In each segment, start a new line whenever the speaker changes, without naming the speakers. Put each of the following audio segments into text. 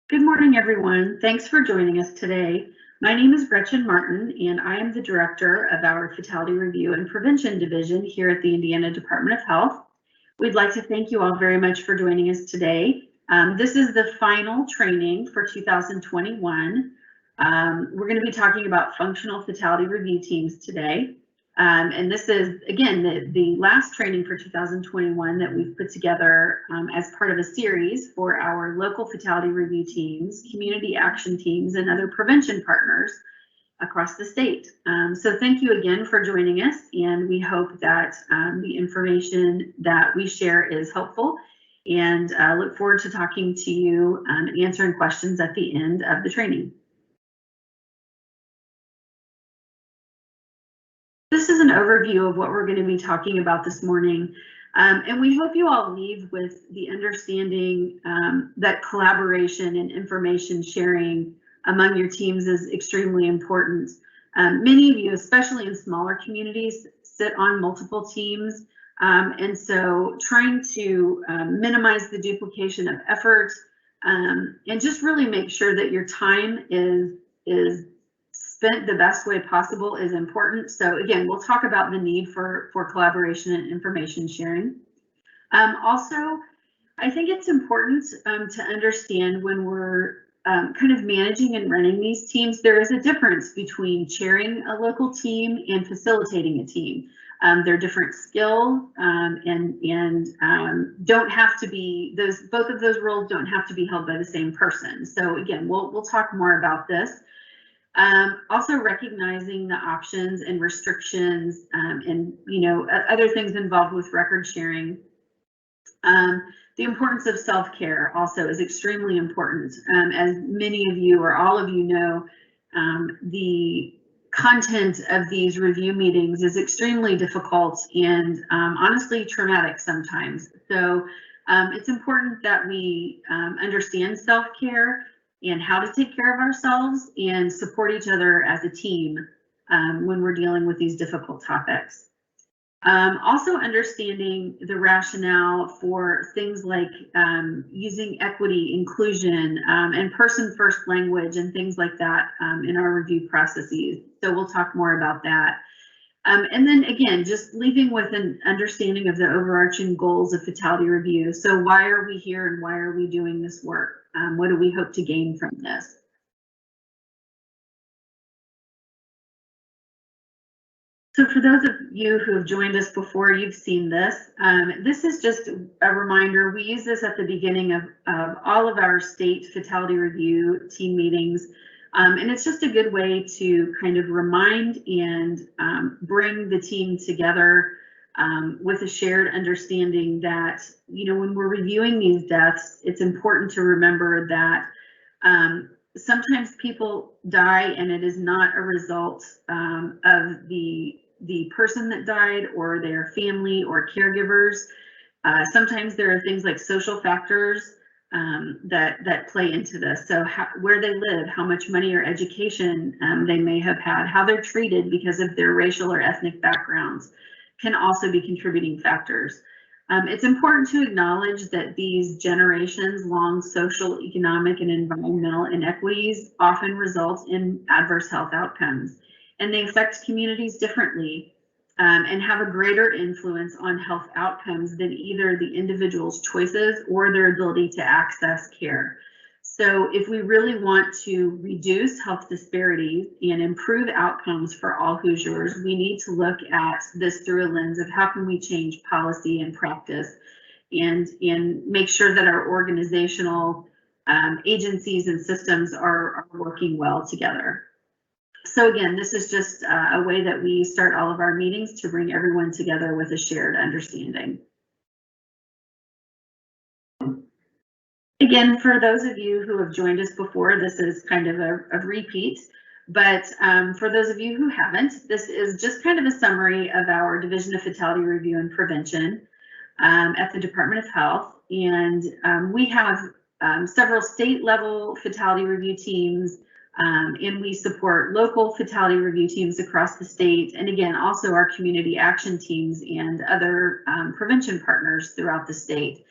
Good morning, everyone. Thanks for joining us today. My name is Gretchen Martin, and I am the Director of our Fatality Review and Prevention Division here at the Indiana Department of Health. We'd like to thank you all very much for joining us today. This is the final training for 2021. We're going to be talking about functional fatality review teams today. And this is, again, the last training for 2021 that we've put together as part of a series for our local fatality review teams, community action teams, and other prevention partners across the state. So thank you again for joining us, and we hope that the information that we share is helpful, and look forward to talking to you and answering questions at the end of the training. This is an overview of what we're going to be talking about this morning, and we hope you all leave with the understanding that collaboration and information sharing among your teams is extremely important. Many of you, especially in smaller communities, sit on multiple teams, and so trying to minimize the duplication of effort and just really make sure that your time is spent the best way possible is important. So again, we'll talk about the need for collaboration and information sharing. Also, I think it's important to understand when we're kind of managing and running these teams, there is a difference between chairing a local team and facilitating a team. They're different skill and don't have to be, both of those roles don't have to be held by the same person. So again, we'll talk more about this. Also recognizing the options and restrictions and other things involved with record sharing. The importance of self-care also is extremely important. As many of you or all of you know, the content of these review meetings is extremely difficult and honestly traumatic sometimes. So it's important that we understand self-care and how to take care of ourselves and support each other as a team when we're dealing with these difficult topics. Also understanding the rationale for things like using equity, inclusion, and person-first language and things like that in our review processes. So we'll talk more about that. And then again, just leaving with an understanding of the overarching goals of fatality review. So why are we here and why are we doing this work? What do we hope to gain from this? So for those of you who have joined us before, you've seen this. This is just a reminder. We use this at the beginning of all of our state fatality review team meetings. And it's just a good way to kind of remind and bring the team together with a shared understanding that, when we're reviewing these deaths, it's important to remember that sometimes people die and it is not a result of the person that died or their family or caregivers. Sometimes there are things like social factors that play into this. So where they live, how much money or education they may have had, how they're treated because of their racial or ethnic backgrounds can also be contributing factors. It's important to acknowledge that these generations-long social, economic, and environmental inequities often result in adverse health outcomes, and they affect communities differently and have a greater influence on health outcomes than either the individual's choices or their ability to access care. So if we really want to reduce health disparities and improve outcomes for all Hoosiers, we need to look at this through a lens of how can we change policy and practice and make sure that our organizational agencies and systems are working well together. So again, this is just a way that we start all of our meetings to bring everyone together with a shared understanding. Again, for those of you who have joined us before, this is kind of a repeat, but for those of you who haven't, this is just kind of a summary of our Division of Fatality Review and Prevention at the Department of Health. And we have several state level fatality review teams, and we support local fatality review teams across the state. And again, also our community action teams and other prevention partners throughout the state.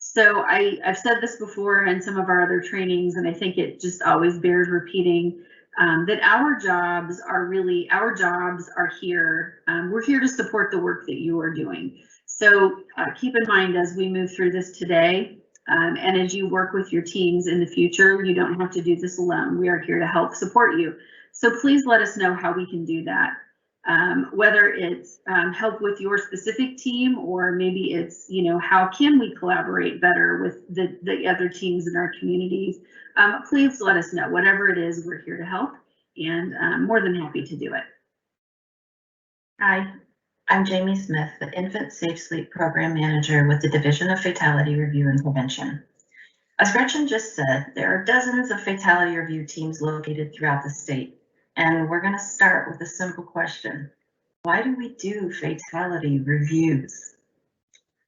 So I've said this before in some of our other trainings, and I think it just always bears repeating, that our jobs are here. We're here to support the work that you are doing. So keep in mind as we move through this today, and as you work with your teams in the future, you don't have to do this alone. We are here to help support you. So please let us know how we can do that. Whether it's help with your specific team, or maybe it's, how can we collaborate better with the other teams in our communities. Please let us know. Whatever it is, we're here to help, and more than happy to do it.
Hi, I'm Jamie Smith, the Infant Safe Sleep Program Manager with the Division of Fatality Review and Prevention. As Gretchen just said, there are dozens of fatality review teams located throughout the state. And we're going to start with a simple question. Why do we do fatality reviews?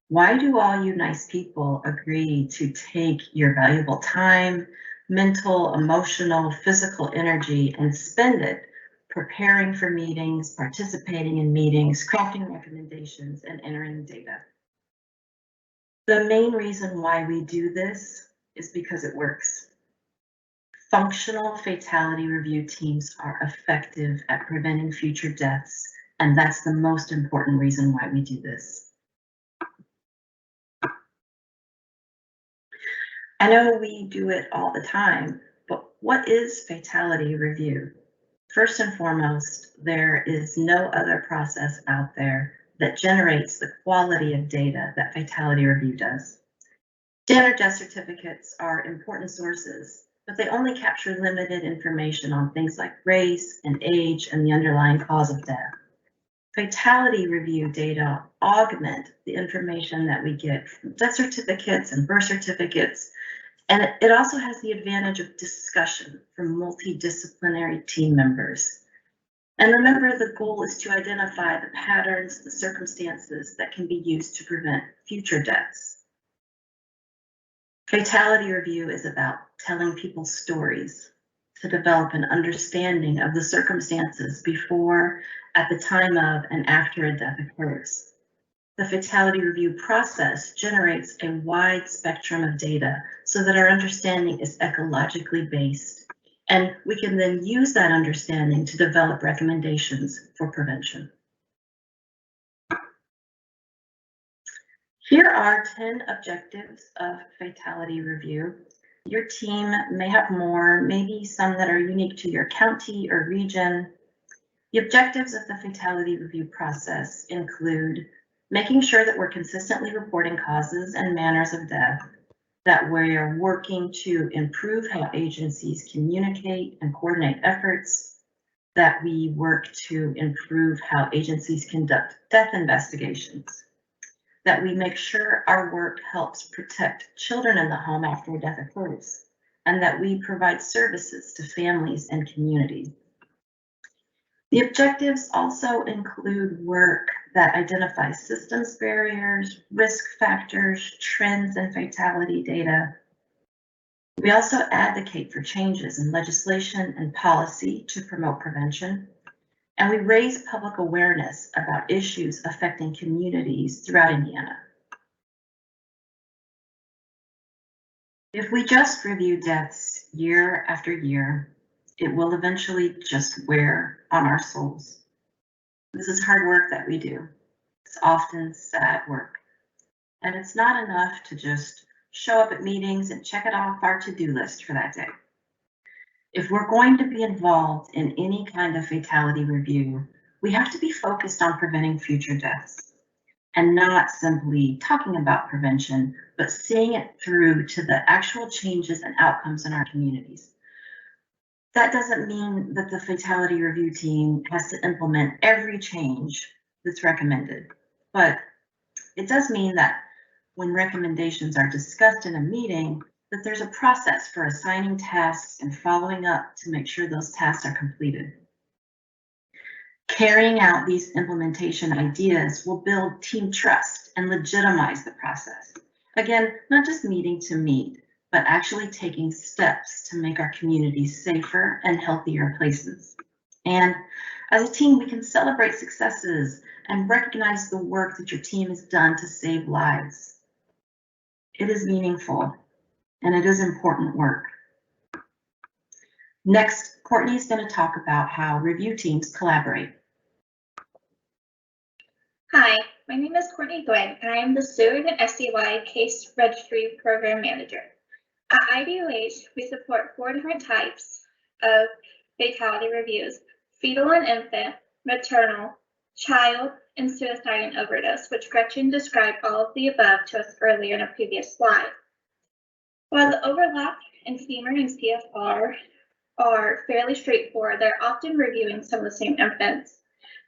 Why do all you nice people agree to take your valuable time, mental, emotional, physical energy, and spend it preparing for meetings, participating in meetings, crafting recommendations, and entering data? The main reason why we do this is because it works. Functional fatality review teams are effective at preventing future deaths, and that's the most important reason why we do this. I know we do it all the time, but what is fatality review? First and foremost, there is no other process out there that generates the quality of data that fatality review does. Standard death certificates are important sources, but they only capture limited information on things like race and age and the underlying cause of death. Fatality review data augment the information that we get from death certificates and birth certificates, and it also has the advantage of discussion from multidisciplinary team members. And remember, the goal is to identify the patterns, the circumstances that can be used to prevent future deaths. Fatality review is about telling people stories to develop an understanding of the circumstances before, at the time of, and after a death occurs. The fatality review process generates a wide spectrum of data so that our understanding is ecologically based, and we can then use that understanding to develop recommendations for prevention. Here are 10 objectives of fatality review. Your team may have more, maybe some that are unique to your county or region. The objectives of the fatality review process include making sure that we're consistently reporting causes and manners of death, that we are working to improve how agencies communicate and coordinate efforts, that we work to improve how agencies conduct death investigations, that we make sure our work helps protect children in the home after a death occurs, and that we provide services to families and communities. The objectives also include work that identifies systems barriers, risk factors, trends, and fatality data. We also advocate for changes in legislation and policy to promote prevention. And we raise public awareness about issues affecting communities throughout Indiana. If we just review deaths year after year, it will eventually just wear on our souls. This is hard work that we do. It's often sad work. And it's not enough to just show up at meetings and check it off our to-do list for that day. If we're going to be involved in any kind of fatality review, we have to be focused on preventing future deaths and not simply talking about prevention, but seeing it through to the actual changes and outcomes in our communities. That doesn't mean that the fatality review team has to implement every change that's recommended, but it does mean that when recommendations are discussed in a meeting, that there's a process for assigning tasks and following up to make sure those tasks are completed. Carrying out these implementation ideas will build team trust and legitimize the process. Again, not just meeting to meet, but actually taking steps to make our communities safer and healthier places. And as a team, we can celebrate successes and recognize the work that your team has done to save lives. It is meaningful and it is important work. Next, Courtney is going to talk about how review teams collaborate.
Hi, my name is Courtney Glenn, and I am the Steward and SCY Case Registry Program Manager. At IDOH, we support 4 different types of fatality reviews: fetal and infant, maternal, child, and suicide and overdose, which Gretchen described all of the above to us earlier in a previous slide. While the overlap in FEMR and CFR are fairly straightforward, they're often reviewing some of the same infants.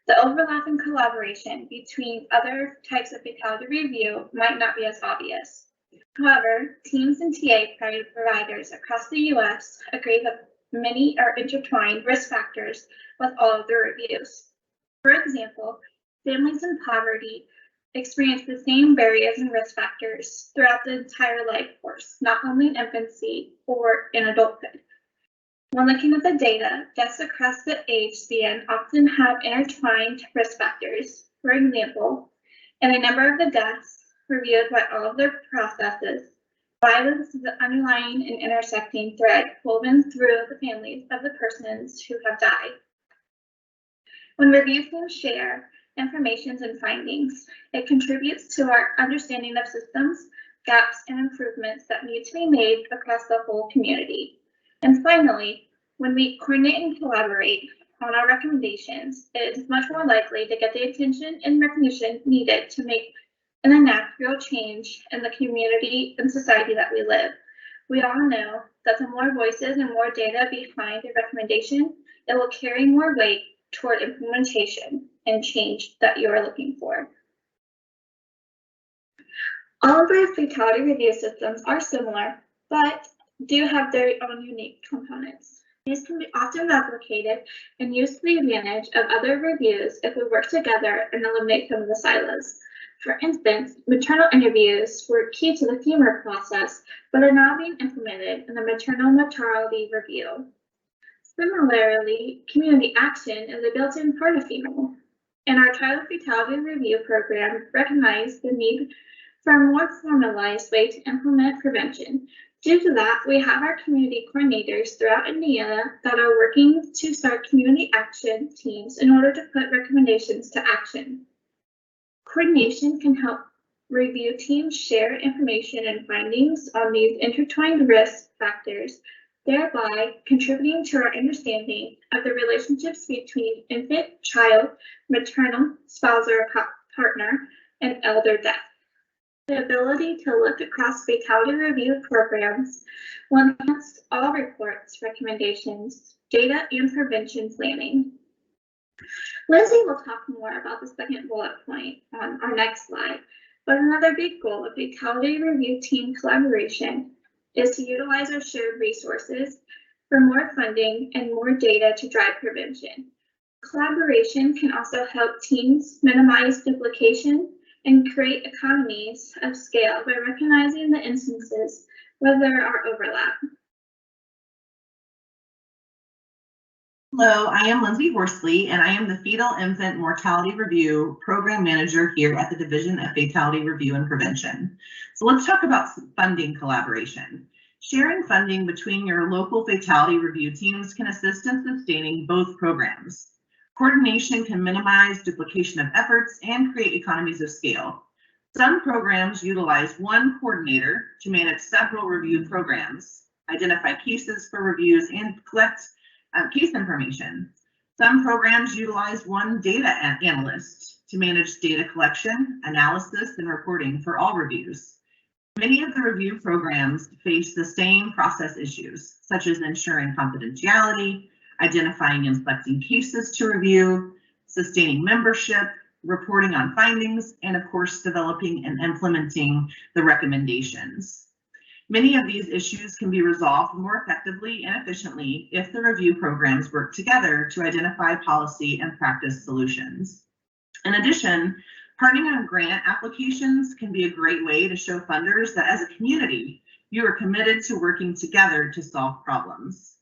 The overlap and collaboration between other types of fatality review might not be as obvious. However, teams and TA providers across the U.S. agree that many are intertwined risk factors with all of the reviews. For example, families in poverty experience the same barriers and risk factors throughout the entire life course, not only in infancy or in adulthood. When looking at the data, deaths across the age span often have intertwined risk factors. For example, in a number of the deaths reviewed by all of their processes, violence is the underlying and intersecting thread woven through the families of the persons who have died. When review teams share information and findings, it contributes to our understanding of systems, gaps, and improvements that need to be made across the whole community. And finally, when we coordinate and collaborate on our recommendations, it is much more likely to get the attention and recognition needed to make and enact real change in the community and society that we live. We all know that the more voices and more data behind a recommendation, it will carry more weight toward implementation and change that you are looking for. All of our fatality review systems are similar, but do have their own unique components. These can be often replicated and used to the advantage of other reviews if we work together and eliminate some of the silos. For instance, maternal interviews were key to the FEMR process, but are now being implemented in the maternal mortality review. Similarly, community action is a built-in part of FEMR. And our child fatality review program recognized the need for a more formalized way to implement prevention. Due to that, we have our community coordinators throughout Indiana that are working to start community action teams in order to put recommendations to action. Coordination can help review teams share information and findings on these intertwined risk factors, thereby contributing to our understanding of the relationships between infant, child, maternal, spousal or partner, and elder death. The ability to look across fatality review programs will enhance all reports, recommendations, data, and prevention planning. Lindsay will talk more about the second bullet point on our next slide, but another big goal of fatality review team collaboration is to utilize our shared resources for more funding and more data to drive prevention. Collaboration can also help teams minimize duplication and create economies of scale by recognizing the instances where there are overlap.
Hello, I am Lindsay Horsley, and I am the Fetal Infant Mortality Review Program Manager here at the Division of Fatality Review and Prevention. So let's talk about funding collaboration. Sharing funding between your local fatality review teams can assist in sustaining both programs. Coordination can minimize duplication of efforts and create economies of scale. Some programs utilize one coordinator to manage several review programs, identify cases for reviews, and collect case information. Some programs utilize one data analyst to manage data collection, analysis, and reporting for all reviews. Many of the review programs face the same process issues, such as ensuring confidentiality, identifying and selecting cases to review, sustaining membership, reporting on findings, and of course, developing and implementing the recommendations. Many of these issues can be resolved more effectively and efficiently if the review programs work together to identify policy and practice solutions. In addition, partnering on grant applications can be a great way to show funders that as a community, you are committed to working together to solve problems.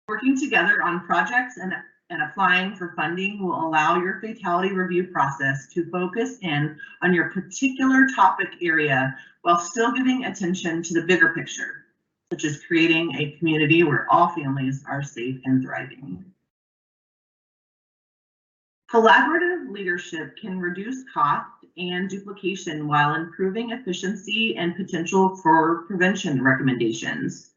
Working together on projects and and applying for funding will allow your fatality review process to focus in on your particular topic area while still giving attention to the bigger picture, such as creating a community where all families are safe and thriving. Collaborative leadership can reduce cost and duplication while improving efficiency and potential for prevention recommendations.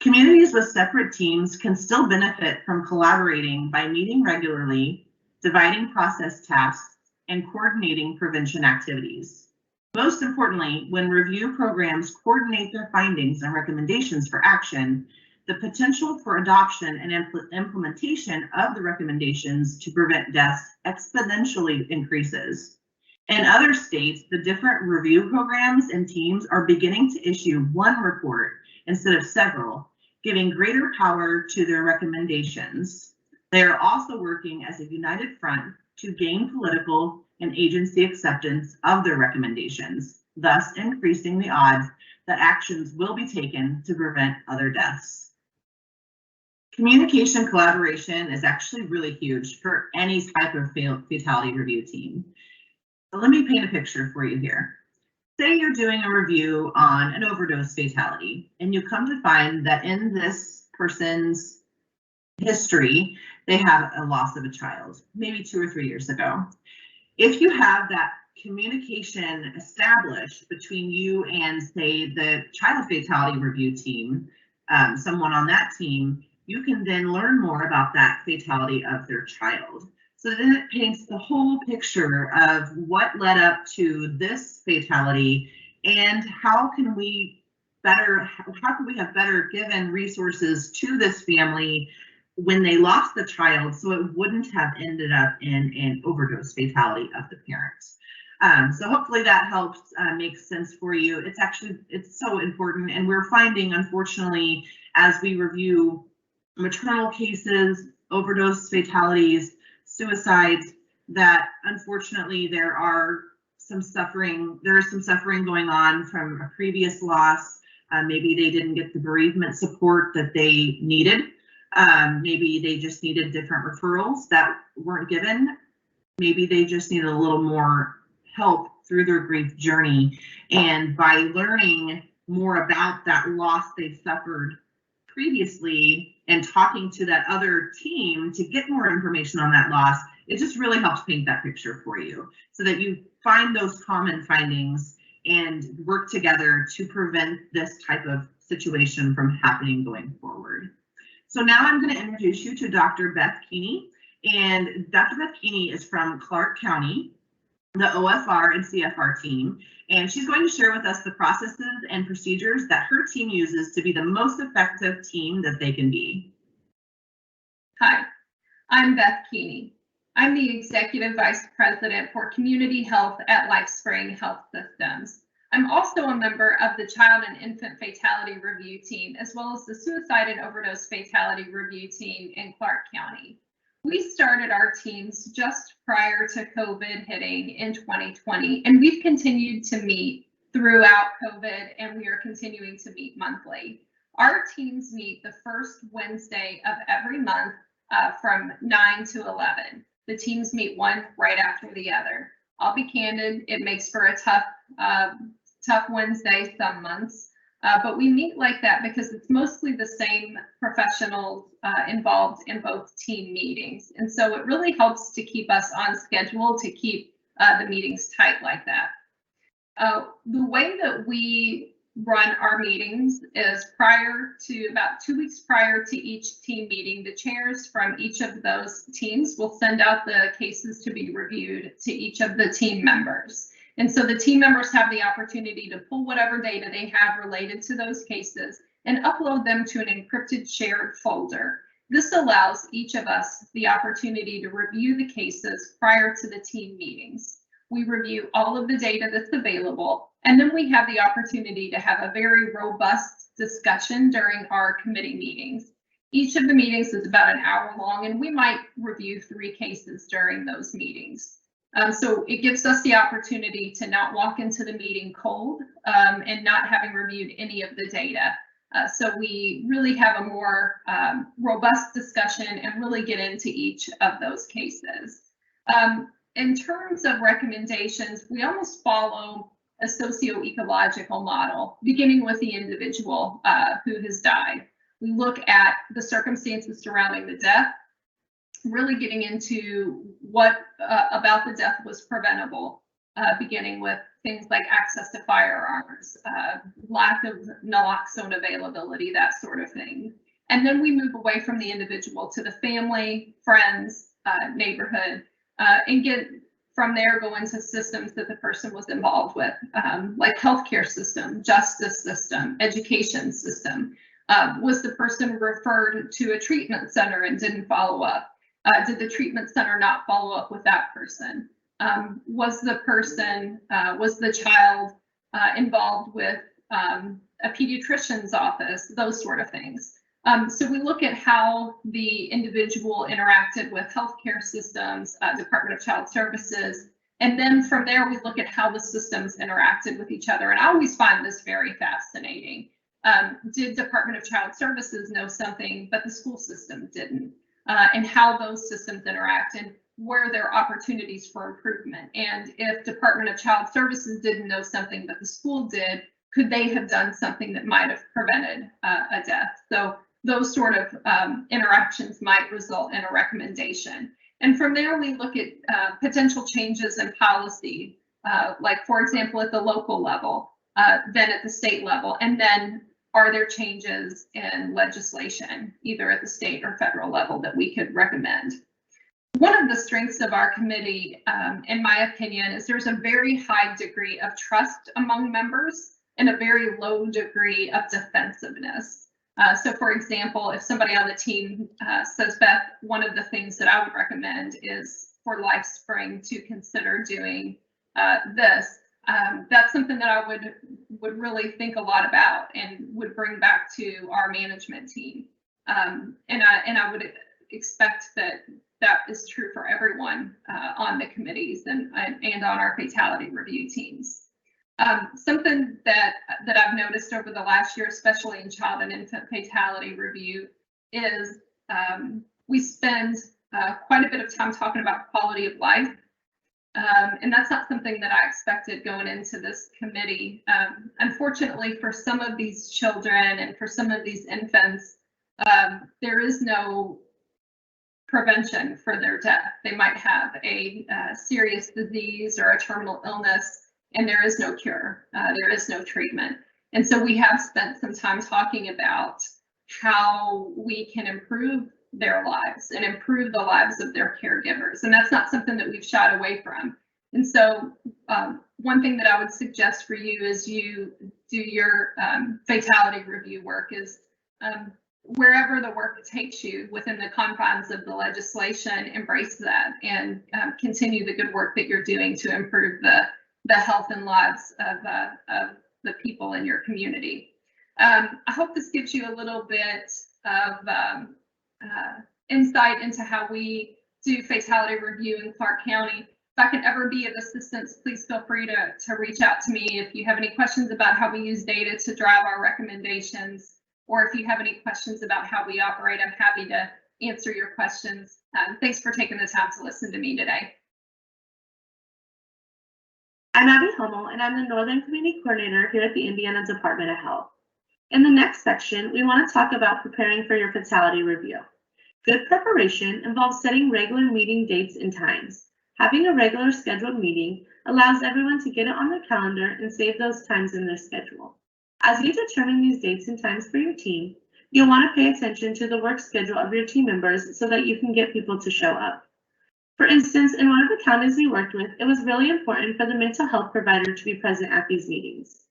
Communities with separate teams can still benefit from collaborating by meeting regularly, dividing process tasks, and coordinating prevention activities. Most importantly, when review programs coordinate their findings and recommendations for action, the potential for adoption and implementation of the recommendations to prevent deaths exponentially increases. In other states, the different review programs and teams are beginning to issue one report instead of several, giving greater power to their recommendations. They are also working as a united front to gain political and agency acceptance of their recommendations, thus increasing the odds that actions will be taken to prevent other deaths. Communication collaboration is actually really huge for any type of fatality review team. So let me paint a picture for you here. Say you're doing a review on an overdose fatality, and you come to find that in this person's history, they have a loss of a child, maybe 2 or 3 years ago. If you have that communication established between you and, say, the child fatality review team, someone on that team, you can then learn more about that fatality of their child. So then it paints the whole picture of what led up to this fatality and how can we have better given resources to this family when they lost the child so it wouldn't have ended up in an overdose fatality of the parents. So hopefully that helps make sense for you. It's so important, and we're finding, unfortunately, as we review maternal cases, overdose fatalities, suicides, that unfortunately there is some suffering going on from a previous loss. Maybe they didn't get the bereavement support that they needed. Maybe they just needed different referrals that weren't given. Maybe they just needed a little more help through their grief journey. And by learning more about that loss they suffered previously and talking to that other team to get more information on that loss, it just really helps paint that picture for you so that you find those common findings and work together to prevent this type of situation from happening going forward. So now I'm going to introduce you to Dr. Beth Keeney, and Dr. Beth Keeney is from Clark County, the OFR and CFR team, and she's going to share with us the processes and procedures that her team uses to be the most effective team that they can be.
Hi, I'm Beth Keeney. I'm the Executive Vice President for Community Health at LifeSpring Health Systems. I'm also a member of the Child and Infant Fatality Review Team, as well as the Suicide and Overdose Fatality Review Team in Clark County. We started our teams just prior to COVID hitting in 2020, and we've continued to meet throughout COVID, and we are continuing to meet monthly. Our teams meet the first Wednesday of every month from 9 to 11. The teams meet one right after the other. I'll be candid, it makes for a tough Wednesday some months, but we meet like that because it's mostly the same professionals involved in both team meetings. And so it really helps to keep us on schedule, to keep the meetings tight like that. The way that we run our meetings is about 2 weeks prior to each team meeting, the chairs from each of those teams will send out the cases to be reviewed to each of the team members. And so the team members have the opportunity to pull whatever data they have related to those cases and upload them to an encrypted shared folder. This allows each of us the opportunity to review the cases prior to the team meetings. We review all of the data that's available, and then we have the opportunity to have a very robust discussion during our committee meetings. Each of the meetings is about an hour long, and we might review 3 cases during those meetings. So it gives us the opportunity to not walk into the meeting cold and not having reviewed any of the data. So we really have a more robust discussion and really get into each of those cases. In terms of recommendations, we almost follow a socio-ecological model, beginning with the individual who has died. We look at the circumstances surrounding the death, really getting into what about the death was preventable, beginning with things like access to firearms, lack of naloxone availability, that sort of thing. And then we move away from the individual to the family, friends, neighborhood, and get from there go into systems that the person was involved with, like healthcare system, justice system, education system. Was the person referred to a treatment center and didn't follow up? Did the treatment center not follow up with that person? Was the person, was the child involved with a pediatrician's office, those sort of things. So we look at how the individual interacted with healthcare systems, Department of Child Services, and then from there we look at how the systems interacted with each other. And I always find this very fascinating. Did Department of Child Services know something, but the school system didn't? And how those systems interact and where there are opportunities for improvement. And if Department of Child Services didn't know something, but the school did, could they have done something that might have prevented a death? So those sort of interactions might result in a recommendation. And from there, we look at potential changes in policy, like, for example, at the local level, then at the state level, and then are there changes in legislation, either at the state or federal level, that we could recommend? One of the strengths of our committee, in my opinion, is there's a very high degree of trust among members and a very low degree of defensiveness. So for example, if somebody on the team says, Beth, one of the things that I would recommend is for LifeSpring to consider doing this, that's something that I would really think a lot about and would bring back to our management team. And I would expect that that is true for everyone on the committees and on our fatality review teams. Something that I've noticed over the last year, especially in child and infant fatality review, is we spend quite a bit of time talking about quality of life. And that's not something that I expected going into this committee. Unfortunately, for some of these children and for some of these infants, there is no prevention for their death. They might have a serious disease or a terminal illness, and there is no cure. There is no treatment. And so we have spent some time talking about how we can improve their lives and improve the lives of their caregivers. And that's not something that we've shied away from. And so one thing that I would suggest for you as you do your fatality review work is wherever the work takes you within the confines of the legislation, embrace that and continue the good work that you're doing to improve the health and lives of the people in your community. I hope this gives you a little bit of insight into how we do fatality review in Clark County. If I can ever be of assistance, please feel free to reach out to me. If you have any questions about how we use data to drive our recommendations, or if you have any questions about how we operate, I'm happy to answer your questions. Thanks for taking the time to listen to me today.
I'm Abby Hummel, and I'm the Northern Community Coordinator here at the Indiana Department of Health. In the next section, we want to talk about preparing for your fatality review. Good preparation involves setting regular meeting dates and times. Having a regular scheduled meeting allows everyone to get it on their calendar and save those times in their schedule. As you determine these dates and times for your team, you'll want to pay attention to the work schedule of your team members so that you can get people to show up. For instance, in one of the counties we worked with, it was really important for the mental health provider to be present at these meetings.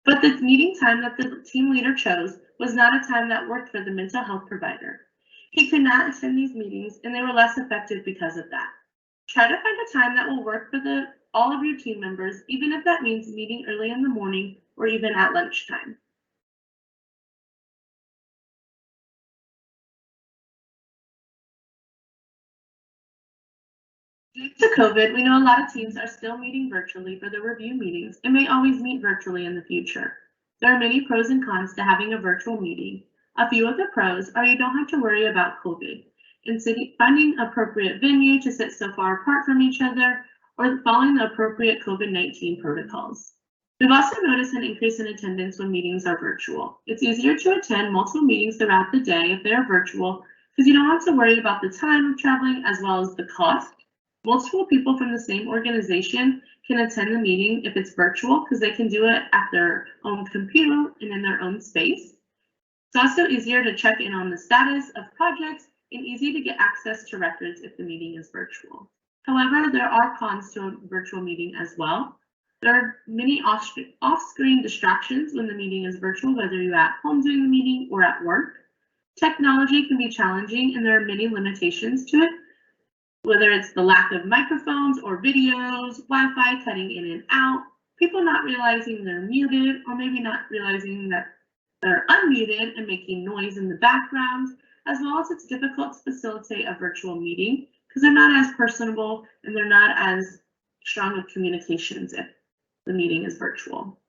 But the meeting time that the team leader chose was not a time that worked for the mental health provider. He could not attend these meetings, and they were less effective because of that. Try to find a time that will work for all of your team members, even if that means meeting early in the morning or even at lunchtime. Due to COVID, we know a lot of teams are still meeting virtually for the review meetings and may always meet virtually in the future. There are many pros and cons to having a virtual meeting. A few of the pros are you don't have to worry about COVID and finding appropriate venue to sit so far apart from each other or following the appropriate COVID-19 protocols. We've also noticed an increase in attendance when meetings are virtual. It's easier to attend multiple meetings throughout the day if they are virtual because you don't have to worry about the time of traveling as well as the cost. Multiple people from the same organization can attend the meeting if it's virtual because they can do it at their own computer and in their own space. It's also easier to check in on the status of projects and easy to get access to records if the meeting is virtual. However, there are cons to a virtual meeting as well. There are many off-screen distractions when the meeting is virtual, whether you're at home doing the meeting or at work. Technology can be challenging and there are many limitations to it, whether it's the lack of microphones or videos, Wi-Fi cutting in and out, people not realizing they're muted, or maybe not realizing that they're unmuted and making noise in the background, as well as it's difficult to facilitate a virtual meeting because they're not as personable and they're not as strong of communications if the meeting is virtual.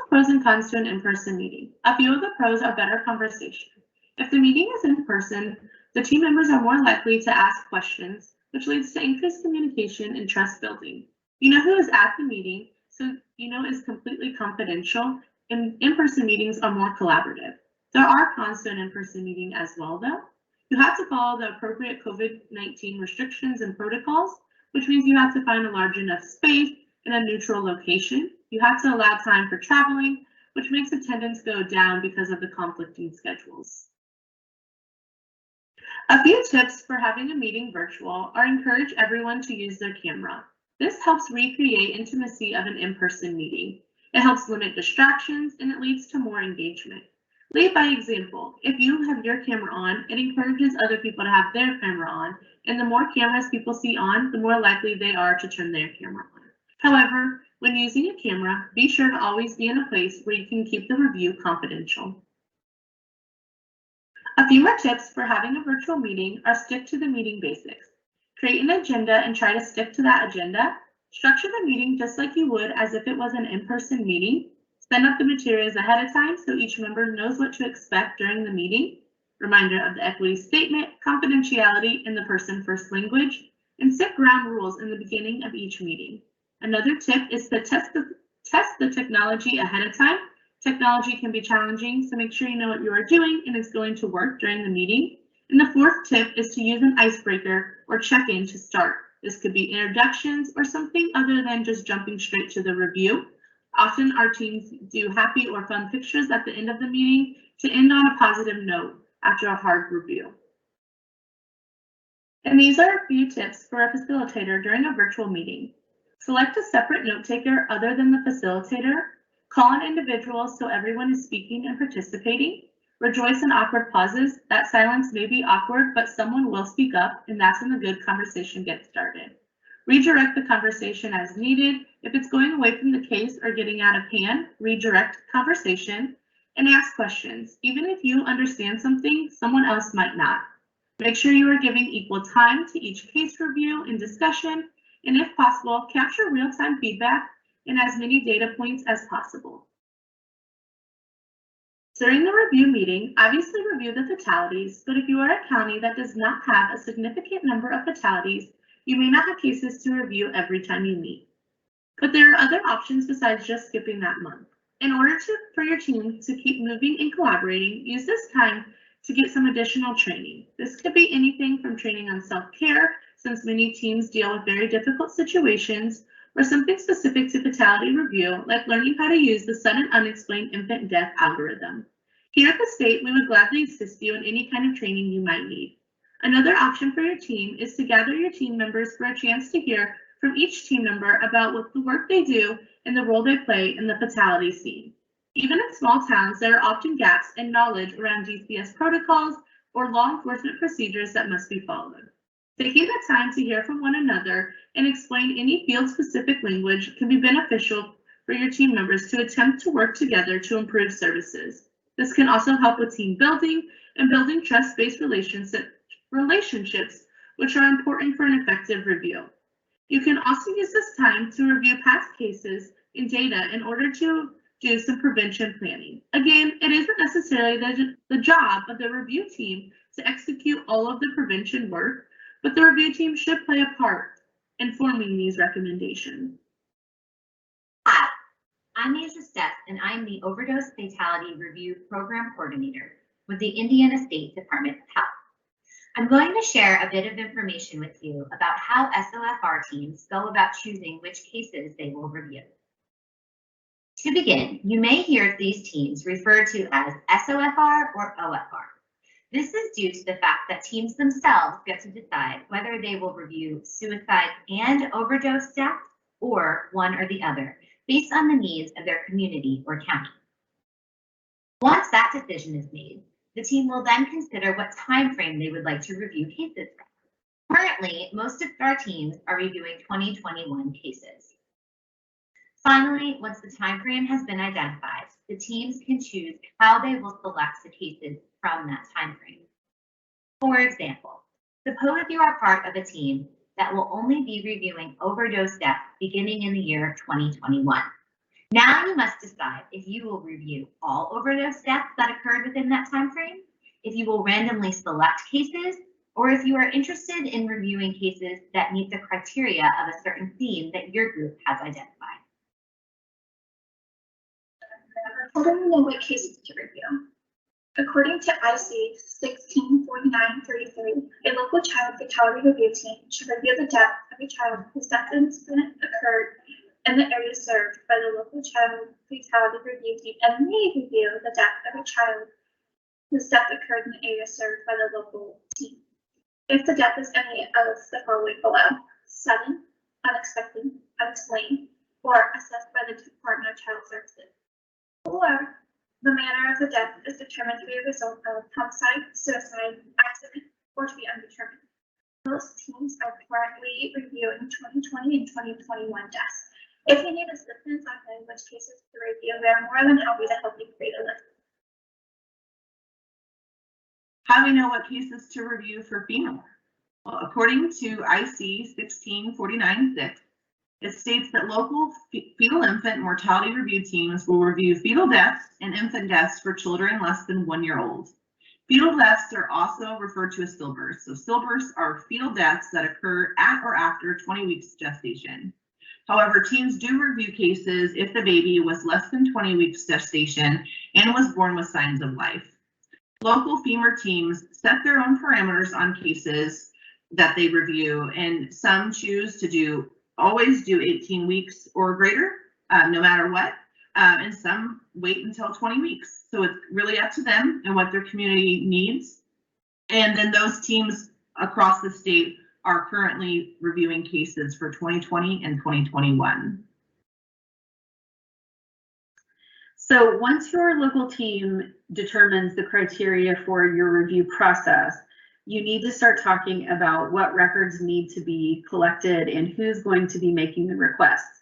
Pros and cons to an in-person meeting. A few of the pros are better conversation. If the meeting is in person, the team members are more likely to ask questions, which leads to increased communication and trust building. You know who is at the meeting, so you know it's completely confidential, and in-person meetings are more collaborative. There are cons to an in-person meeting as well, though. You have to follow the appropriate COVID-19 restrictions and protocols, which means you have to find a large enough space in a neutral location. You have to allow time for traveling, which makes attendance go down because of the conflicting schedules. A few tips for having a meeting virtual are encourage everyone to use their camera. This helps recreate intimacy of an in-person meeting. It helps limit distractions and it leads to more engagement. Lead by example. If you have your camera on, it encourages other people to have their camera on, and the more cameras people see on, the more likely they are to turn their camera on. However, when using a camera, be sure to always be in a place where you can keep the review confidential. A few more tips for having a virtual meeting are stick to the meeting basics. Create an agenda and try to stick to that agenda. Structure the meeting just like you would as if it was an in-person meeting. Send up the materials ahead of time so each member knows what to expect during the meeting. Reminder of the equity statement, confidentiality, and the person first language, and set ground rules in the beginning of each meeting. Another tip is to test the technology ahead of time. Technology can be challenging, so make sure you know what you are doing and it's going to work during the meeting. And the fourth tip is to use an icebreaker or check-in to start. This could be introductions or something other than just jumping straight to the review. Often our teams do happy or fun pictures at the end of the meeting to end on a positive note after a hard review. And these are a few tips for a facilitator during a virtual meeting. Select a separate note taker other than the facilitator. Call on individuals so everyone is speaking and participating. Rejoice in awkward pauses. That silence may be awkward, but someone will speak up, and that's when the good conversation gets started. Redirect the conversation as needed. If it's going away from the case or getting out of hand, redirect conversation and ask questions. Even if you understand something, someone else might not. Make sure you are giving equal time to each case review and discussion, and if possible, capture real-time feedback and as many data points as possible. During the review meeting, obviously review the fatalities, but if you are a county that does not have a significant number of fatalities, you may not have cases to review every time you meet. But there are other options besides just skipping that month. In order for your team to keep moving and collaborating, use this time to get some additional training. This could be anything from training on self-care, since many teams deal with very difficult situations, or something specific to fatality review, like learning how to use the sudden unexplained infant death algorithm. Here at the state, we would gladly assist you in any kind of training you might need. Another option for your team is to gather your team members for a chance to hear from each team member about what the work they do and the role they play in the fatality scene. Even in small towns, there are often gaps in knowledge around DCS protocols or law enforcement procedures that must be followed. Taking the time to hear from one another and explain any field-specific language can be beneficial for your team members to attempt to work together to improve services. This can also help with team building and building trust-based relationships, which are important for an effective review. You can also use this time to review past cases and data in order to do some prevention planning. Again, it isn't necessarily the job of the review team to execute all of the prevention work, but the review team should play a part in forming these recommendations.
Hi, I'm Asia Steph, and I'm the Overdose Fatality Review Program Coordinator with the Indiana State Department of Health. I'm going to share a bit of information with you about how SOFR teams go about choosing which cases they will review. To begin, you may hear these teams referred to as SOFR or OFR. This is due to the fact that teams themselves get to decide whether they will review suicide and overdose deaths or one or the other, based on the needs of their community or county. Once that decision is made, the team will then consider what time frame they would like to review cases from. Currently, most of our teams are reviewing 2021 cases. Finally, once the time frame has been identified, the teams can choose how they will select the cases from that time frame. For example, suppose you are part of a team that will only be reviewing overdose deaths beginning in the year of 2021. Now you must decide if you will review all overdose deaths that occurred within that time frame, if you will randomly select cases, or if you are interested in reviewing cases that meet the criteria of a certain theme that your group has identified.
How do we know what cases to review? According to IC 164933, a local child fatality review team should review the death of a child whose death incident occurred in the area served by the local child fatality review team and may review the death of a child whose death occurred in the area served by the local team if the death is any of the following below: sudden, unexpected, unexplained, or assessed by the Department of Child Services, or the manner of the death is determined to be a result of homicide, suicide, accident, or to be undetermined. Most teams are currently reviewing 2020 and 2021 deaths. If you need assistance on knowing which cases to review, we are more than happy to help you create a list.
How do we know what cases to review for female? Well, according to IC 16496, it states that local fetal infant mortality review teams will review fetal deaths and infant deaths for children less than 1 year old. Fetal deaths are also referred to as stillbirths. So stillbirths are fetal deaths that occur at or after 20 weeks gestation. However, teams do review cases if the baby was less than 20 weeks gestation and was born with signs of life. Local FEMR teams set their own parameters on cases that they review, and some choose to always do 18 weeks or greater, no matter what, and some wait until 20 weeks. So it's really up to them and what their community needs. And then those teams across the state are currently reviewing cases for 2020 and 2021.
So once your local team determines the criteria for your review process, you need to start talking about what records need to be collected and who's going to be making the requests.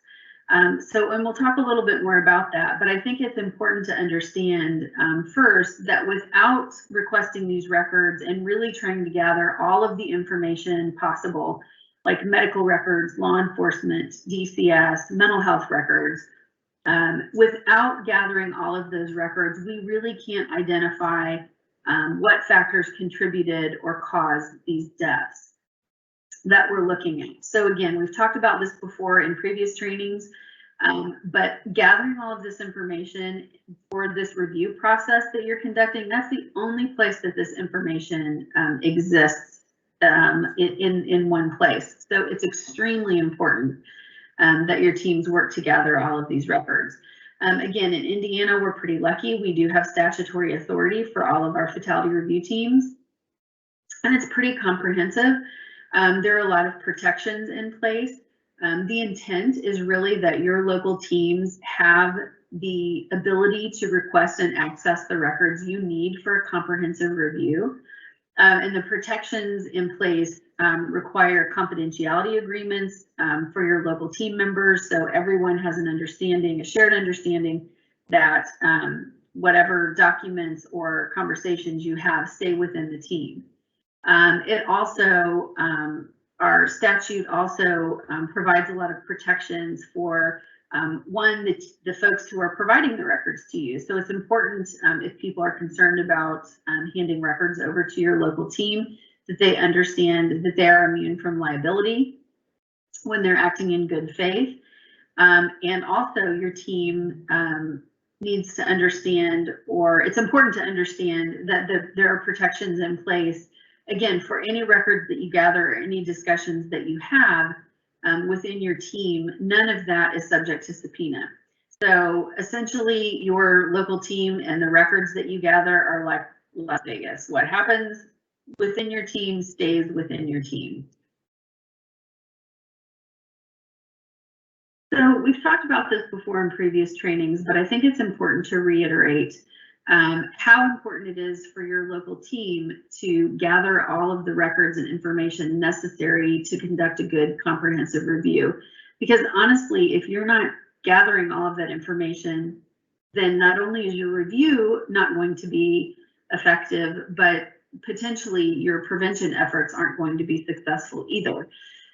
And we'll talk a little bit more about that, but I think it's important to understand first that without requesting these records and really trying to gather all of the information possible, like medical records, law enforcement, DCS, mental health records, without gathering all of those records, we really can't identify what factors contributed or caused these deaths that we're looking at. So again, we've talked about this before in previous trainings, but gathering all of this information for this review process that you're conducting, that's the only place that this information exists in one place. So it's extremely important that your teams work to gather all of these records. Again, in Indiana, we're pretty lucky. We do have statutory authority for all of our fatality review teams, and it's pretty comprehensive. There are a lot of protections in place. The intent is really that your local teams have the ability to request and access the records you need for a comprehensive review. And the protections in place require confidentiality agreements for your local team members, so everyone has an understanding, a shared understanding that whatever documents or conversations you have stay within the team. It also, our statute also provides a lot of protections for one, the folks who are providing the records to you. So it's important if people are concerned about handing records over to your local team, that they understand that they are immune from liability when they're acting in good faith. And also your team needs to understand, or it's important to understand that there are protections in place, again, for any records that you gather, or any discussions that you have within your team. None of that is subject to subpoena. So essentially your local team and the records that you gather are like Las Vegas. What happens within your team stays within your team. So we've talked about this before in previous trainings, but I think it's important to reiterate how important it is for your local team to gather all of the records and information necessary to conduct a good comprehensive review. Because honestly, if you're not gathering all of that information, then not only is your review not going to be effective, but potentially your prevention efforts aren't going to be successful either.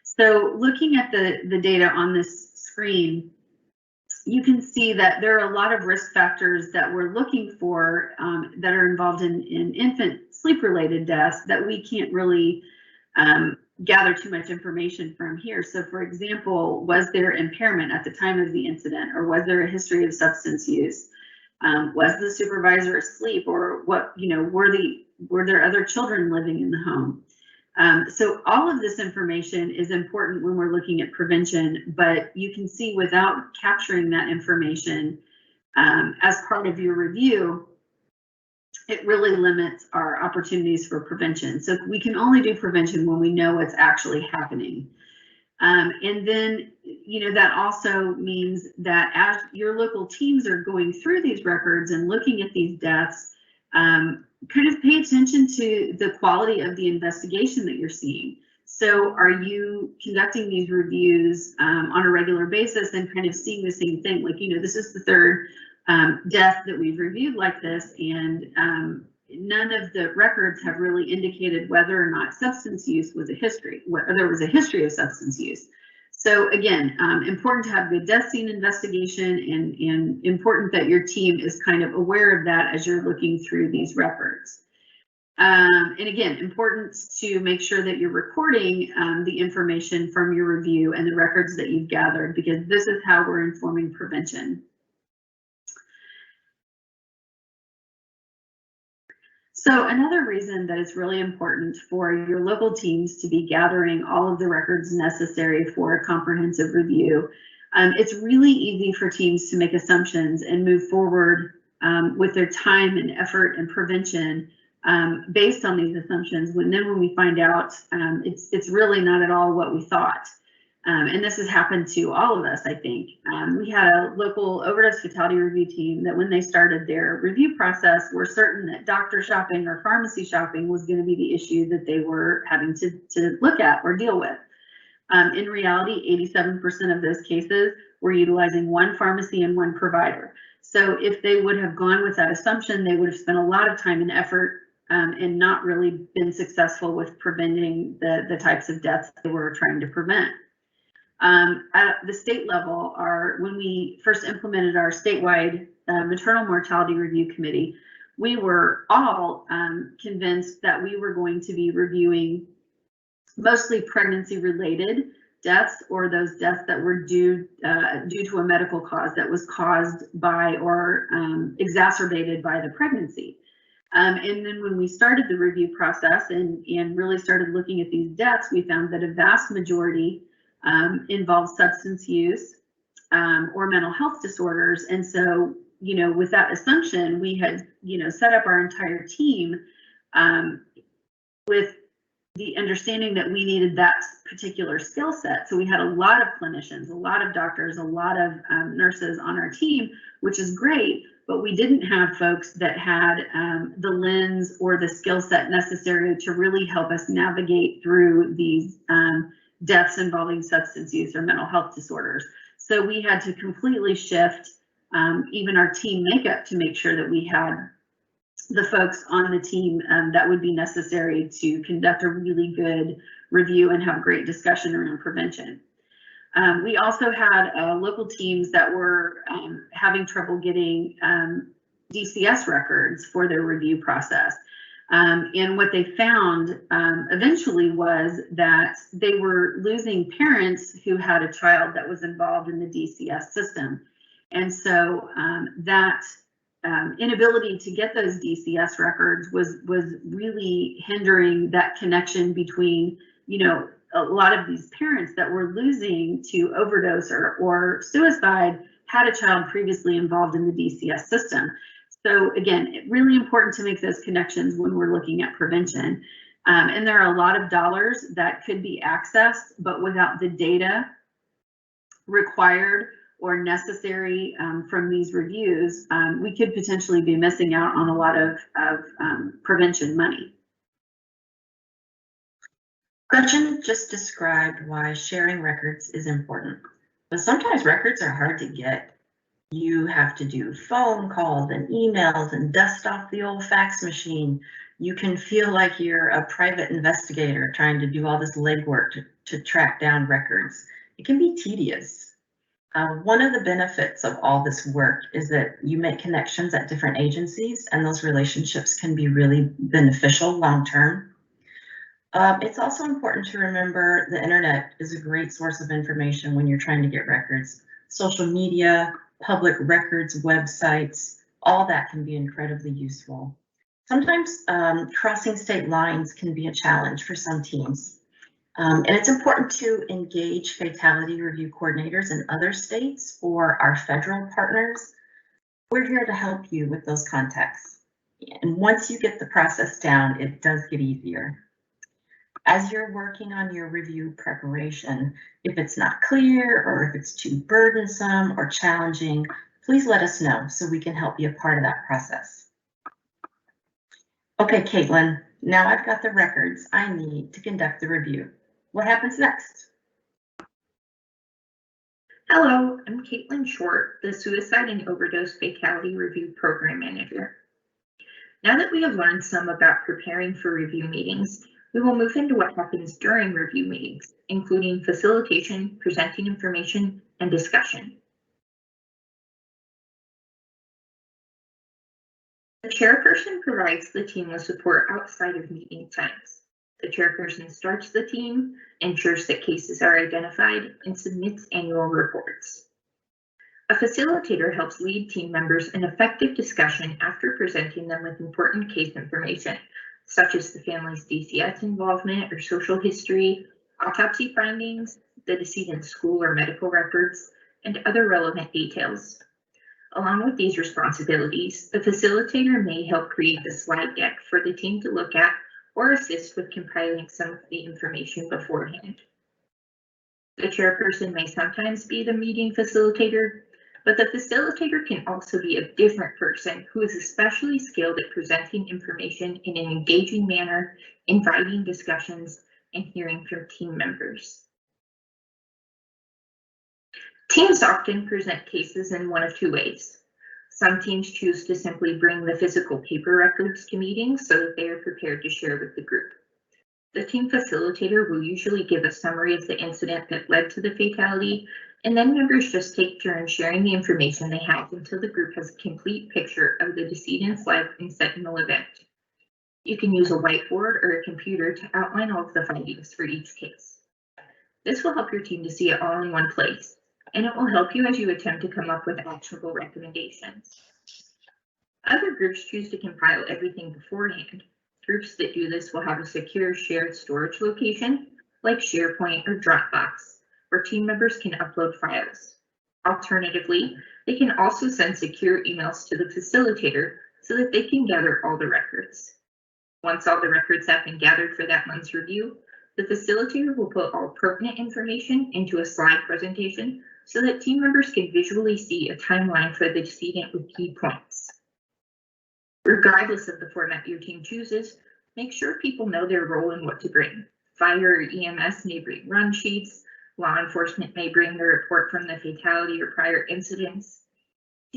So looking at the data on this screen, you can see that there are a lot of risk factors that we're looking for that are involved in infant sleep-related deaths that we can't really gather too much information from here. So for example, was there impairment at the time of the incident, or was there a history of substance use? Was the supervisor asleep, or what, were there other children living in the home? So all of this information is important when we're looking at prevention, but you can see without capturing that information as part of your review, it really limits our opportunities for prevention. So we can only do prevention when we know what's actually happening. And then, that also means that as your local teams are going through these records and looking at these deaths, kind of pay attention to the quality of the investigation that you're seeing. So are you conducting these reviews on a regular basis and kind of seeing the same thing? Like, this is the third death that we've reviewed like this, and none of the records have really indicated whether or not substance use was a history, whether there was a history of substance use. So again, important to have good death scene investigation, and important that your team is kind of aware of that as you're looking through these records. And again, important to make sure that you're recording the information from your review and the records that you've gathered, because this is how we're informing prevention. So another reason that it's really important for your local teams to be gathering all of the records necessary for a comprehensive review, it's really easy for teams to make assumptions and move forward with their time and effort and prevention based on these assumptions, when we find out it's really not at all what we thought. And this has happened to all of us, I think. We had a local overdose fatality review team that when they started their review process were certain that doctor shopping or pharmacy shopping was going to be the issue that they were having to look at or deal with. In reality, 87% of those cases were utilizing one pharmacy and one provider. So if they would have gone with that assumption, they would have spent a lot of time and effort and not really been successful with preventing the types of deaths they were trying to prevent. At the state level, when we first implemented our statewide maternal mortality review committee, we were all convinced that we were going to be reviewing mostly pregnancy-related deaths, or those deaths that were due to a medical cause that was caused by or exacerbated by the pregnancy. And then when we started the review process and really started looking at these deaths, we found that a vast majority involves substance use or mental health disorders. And so, with that assumption, we had, set up our entire team with the understanding that we needed that particular skill set. So we had a lot of clinicians, a lot of doctors, a lot of nurses on our team, which is great, but we didn't have folks that had the lens or the skill set necessary to really help us navigate through these deaths involving substance use or mental health disorders. So we had to completely shift even our team makeup to make sure that we had the folks on the team that would be necessary to conduct a really good review and have great discussion around prevention. We also had local teams that were having trouble getting DCS records for their review process. And what they found eventually was that they were losing parents who had a child that was involved in the DCS system. And so that inability to get those DCS records was really hindering that connection between, you know, a lot of these parents that were losing to overdose or suicide had a child previously involved in the DCS system. So again, really important to make those connections when we're looking at prevention. And there are a lot of dollars that could be accessed, but without the data required or necessary from these reviews, we could potentially be missing out on a lot of prevention money.
Gretchen just described why sharing records is important, but sometimes records are hard to get. You have to do phone calls and emails and dust off the old fax machine. You can feel like you're a private investigator trying to do all this legwork to track down records. It can be tedious. One of the benefits of all this work is that you make connections at different agencies, and those relationships can be really beneficial long-term. It's also important to remember the internet is a great source of information when you're trying to get records. Social media, public records, websites, all that can be incredibly useful. Sometimes crossing state lines can be a challenge for some teams. And it's important to engage fatality review coordinators in other states or our federal partners. We're here to help you with those contacts. And once you get the process down, it does get easier. As you're working on your review preparation, if it's not clear or if it's too burdensome or challenging, please let us know so we can help be a part of that process. Okay, Caitlin, now I've got the records I need to conduct the review. What happens next?
Hello, I'm Caitlin Short, the Suicide and Overdose Fatality Review Program Manager. Now that we have learned some about preparing for review meetings, we will move into what happens during review meetings, including facilitation, presenting information, and discussion. The chairperson provides the team with support outside of meeting times. The chairperson starts the team, ensures that cases are identified, and submits annual reports. A facilitator helps lead team members in effective discussion after presenting them with important case information, such as the family's DCS involvement or social history, autopsy findings, the decedent's school or medical records, and other relevant details. Along with these responsibilities, the facilitator may help create the slide deck for the team to look at or assist with compiling some of the information beforehand. The chairperson may sometimes be the meeting facilitator, but the facilitator can also be a different person who is especially skilled at presenting information in an engaging manner, inviting discussions, and hearing from team members. Teams often present cases in one of two ways. Some teams choose to simply bring the physical paper records to meetings so that they are prepared to share with the group. The team facilitator will usually give a summary of the incident that led to the fatality, and then members just take turns sharing the information they have until the group has a complete picture of the decedent's life and sentinel event. You can use a whiteboard or a computer to outline all of the findings for each case. This will help your team to see it all in one place, and it will help you as you attempt to come up with actionable recommendations. Other groups choose to compile everything beforehand. Groups that do this will have a secure shared storage location, like SharePoint or Dropbox, where team members can upload files. Alternatively, they can also send secure emails to the facilitator so that they can gather all the records. Once all the records have been gathered for that month's review, the facilitator will put all pertinent information into a slide presentation so that team members can visually see a timeline for the decedent with key points. Regardless of the format your team chooses, make sure people know their role and what to bring. Fire or EMS may bring run sheets. Law enforcement may bring the report from the fatality or prior incidents.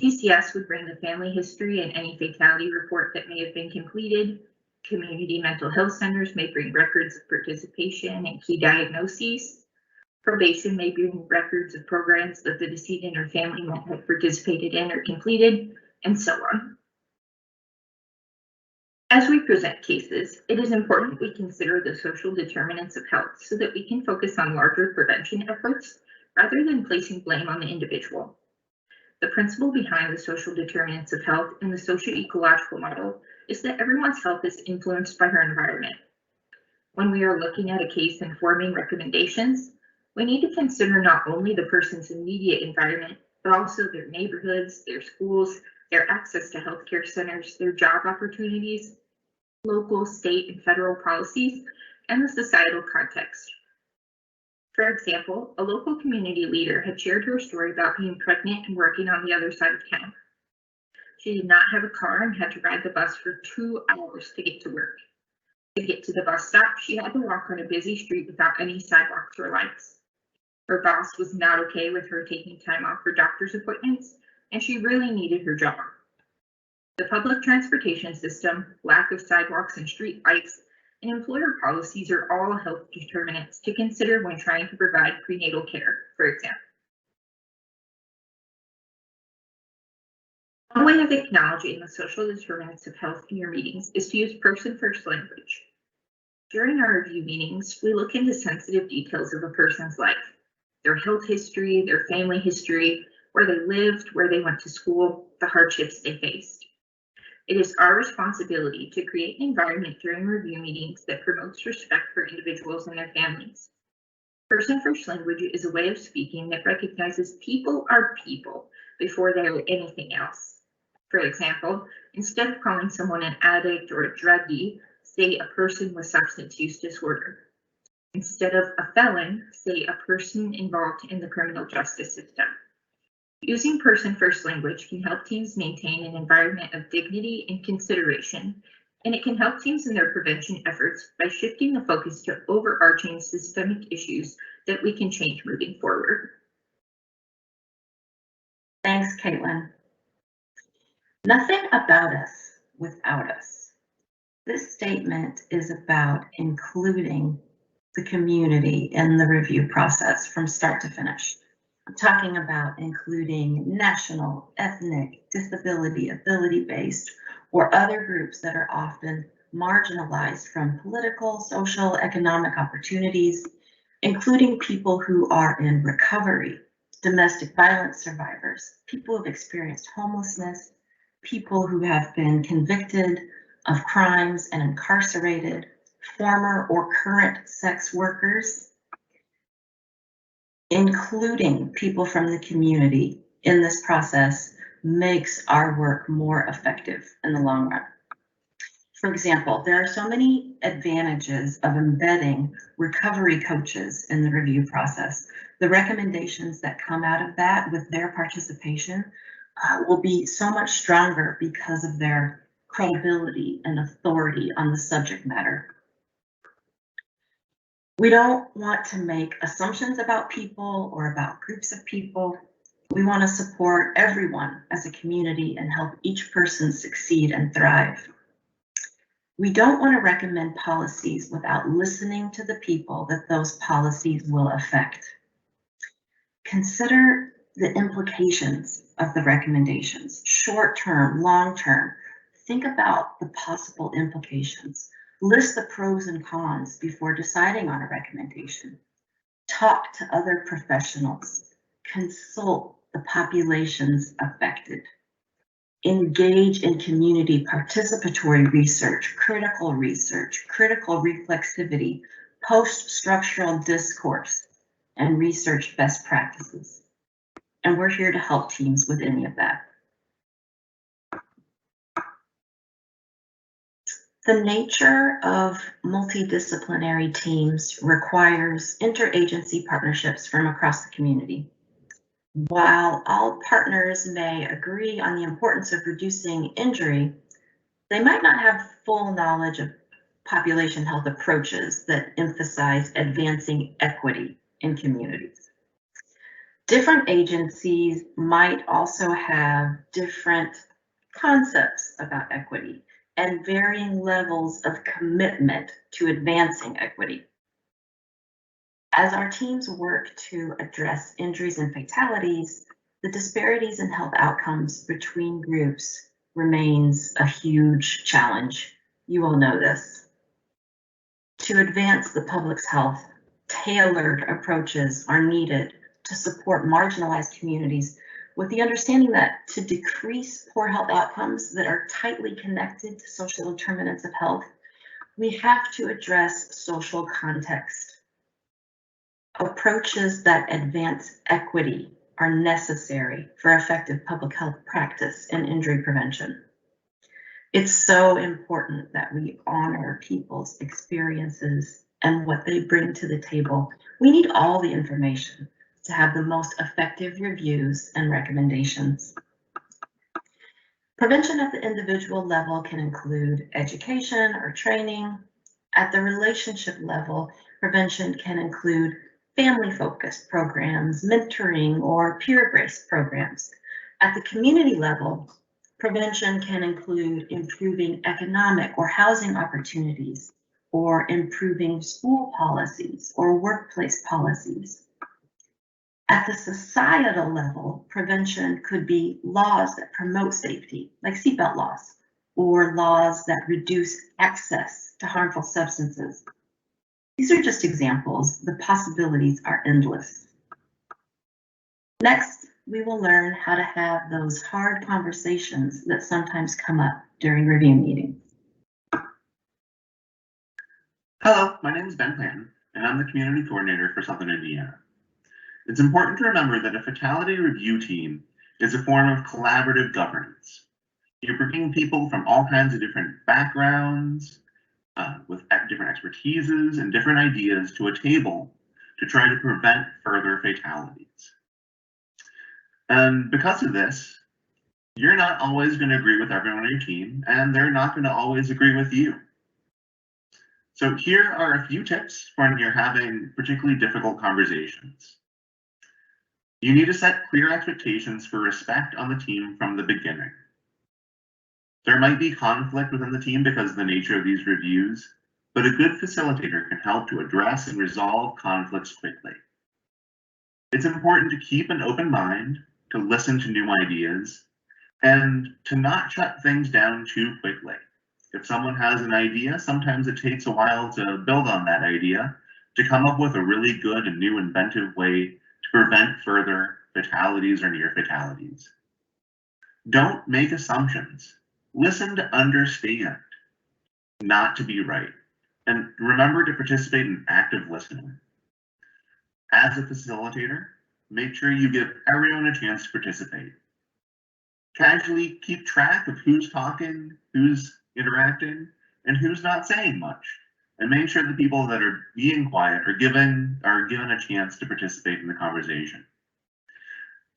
DCS would bring the family history and any fatality report that may have been completed. Community mental health centers may bring records of participation and key diagnoses. Probation may bring records of programs that the decedent or family might have participated in or completed, and so on. As we present cases, it is important we consider the social determinants of health so that we can focus on larger prevention efforts rather than placing blame on the individual. The principle behind the social determinants of health in the socio-ecological model is that everyone's health is influenced by her environment. When we are looking at a case and forming recommendations, we need to consider not only the person's immediate environment, but also their neighborhoods, their schools, their access to healthcare centers, their job opportunities, local, state, and federal policies, and the societal context. For example, a local community leader had shared her story about being pregnant and working on the other side of town. She did not have a car and had to ride the bus for 2 hours to get to work. To get to the bus stop, she had to walk on a busy street without any sidewalks or lights. Her boss was not okay with her taking time off for doctor's appointments, and she really needed her job. The public transportation system, lack of sidewalks and street lights, and employer policies are all health determinants to consider when trying to provide prenatal care, for example. One way of acknowledging the social determinants of health in your meetings is to use person-first language. During our review meetings, we look into sensitive details of a person's life, their health history, their family history, where they lived, where they went to school, the hardships they faced. It is our responsibility to create an environment during review meetings that promotes respect for individuals and their families. Person-first language is a way of speaking that recognizes people are people before they are anything else. For example, instead of calling someone an addict or a druggie, say a person with substance use disorder. Instead of a felon, say a person involved in the criminal justice system. Using person-first language can help teams maintain an environment of dignity and consideration, and it can help teams in their prevention efforts by shifting the focus to overarching systemic issues that we can change moving forward.
Thanks, Caitlin. Nothing about us without us. This statement is about including the community in the review process from start to finish. I'm talking about including national, ethnic, disability, ability-based, or other groups that are often marginalized from political, social, economic opportunities, including people who are in recovery, domestic violence survivors, people who've experienced homelessness, people who have been convicted of crimes and incarcerated, former or current sex workers, including people from the community in this process makes our work more effective in the long run. For example, there are so many advantages of embedding recovery coaches in the review process. The recommendations that come out of that with their participation will be so much stronger because of their credibility and authority on the subject matter. We don't want to make assumptions about people or about groups of people. We want to support everyone as a community and help each person succeed and thrive. We don't want to recommend policies without listening to the people that those policies will affect. Consider the implications of the recommendations, short-term, long-term. Think about the possible implications. List the pros and cons before deciding on a recommendation. Talk to other professionals. Consult the populations affected. Engage in community participatory research, critical reflexivity, post-structural discourse, and research best practices. And we're here to help teams with any of that. The nature of multidisciplinary teams requires interagency partnerships from across the community. While all partners may agree on the importance of reducing injury, they might not have full knowledge of population health approaches that emphasize advancing equity in communities. Different agencies might also have different concepts about equity and varying levels of commitment to advancing equity. As our teams work to address injuries and fatalities, the disparities in health outcomes between groups remains a huge challenge. You all know this. To advance the public's health, tailored approaches are needed to support marginalized communities with the understanding that to decrease poor health outcomes that are tightly connected to social determinants of health, we have to address social context. Approaches that advance equity are necessary for effective public health practice and injury prevention. It's so important that we honor people's experiences and what they bring to the table. We need all the information to have the most effective reviews and recommendations. Prevention at the individual level can include education or training. At the relationship level, prevention can include family-focused programs, mentoring, or peer-based programs. At the community level, prevention can include improving economic or housing opportunities, or improving school policies or workplace policies. At the societal level, prevention could be laws that promote safety, like seatbelt laws, or laws that reduce access to harmful substances. These are just examples. The possibilities are endless. Next, we will learn how to have those hard conversations that sometimes come up during review meetings.
Hello, my name is Ben Clanton, and I'm the community coordinator for Southern Indiana. It's important to remember that a fatality review team is a form of collaborative governance. You're bringing people from all kinds of different backgrounds, with different expertises and different ideas to a table to try to prevent further fatalities. And because of this, you're not always going to agree with everyone on your team, and they're not going to always agree with you. So here are a few tips for when you're having particularly difficult conversations. You need to set clear expectations for respect on the team from the beginning. There might be conflict within the team because of the nature of these reviews, but a good facilitator can help to address and resolve conflicts quickly. It's important to keep an open mind, to listen to new ideas, and to not shut things down too quickly. If someone has an idea, sometimes it takes a while to build on that idea, to come up with a really good and new inventive way to prevent further fatalities or near fatalities. Don't make assumptions. Listen to understand, not to be right. And remember to participate in active listening. As a facilitator, make sure you give everyone a chance to participate. Casually keep track of who's talking, who's interacting, and who's not saying much. And make sure the people that are being quiet are given a chance to participate in the conversation.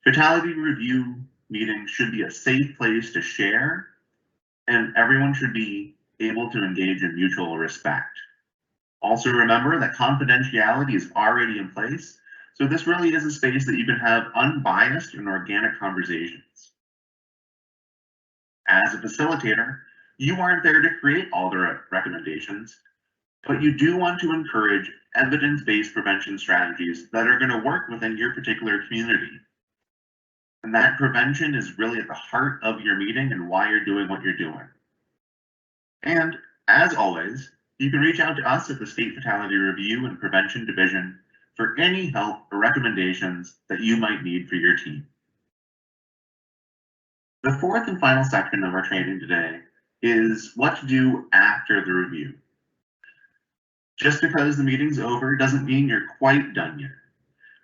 Fatality review meetings should be a safe place to share, and everyone should be able to engage in mutual respect. Also remember that confidentiality is already in place, so this really is a space that you can have unbiased and organic conversations. As a facilitator, you aren't there to create all the recommendations, but you do want to encourage evidence-based prevention strategies that are going to work within your particular community. And that prevention is really at the heart of your meeting and why you're doing what you're doing. And as always, you can reach out to us at the State Fatality Review and Prevention Division for any help or recommendations that you might need for your team. The fourth and final section of our training today is what to do after the review. Just because the meeting's over doesn't mean you're quite done yet.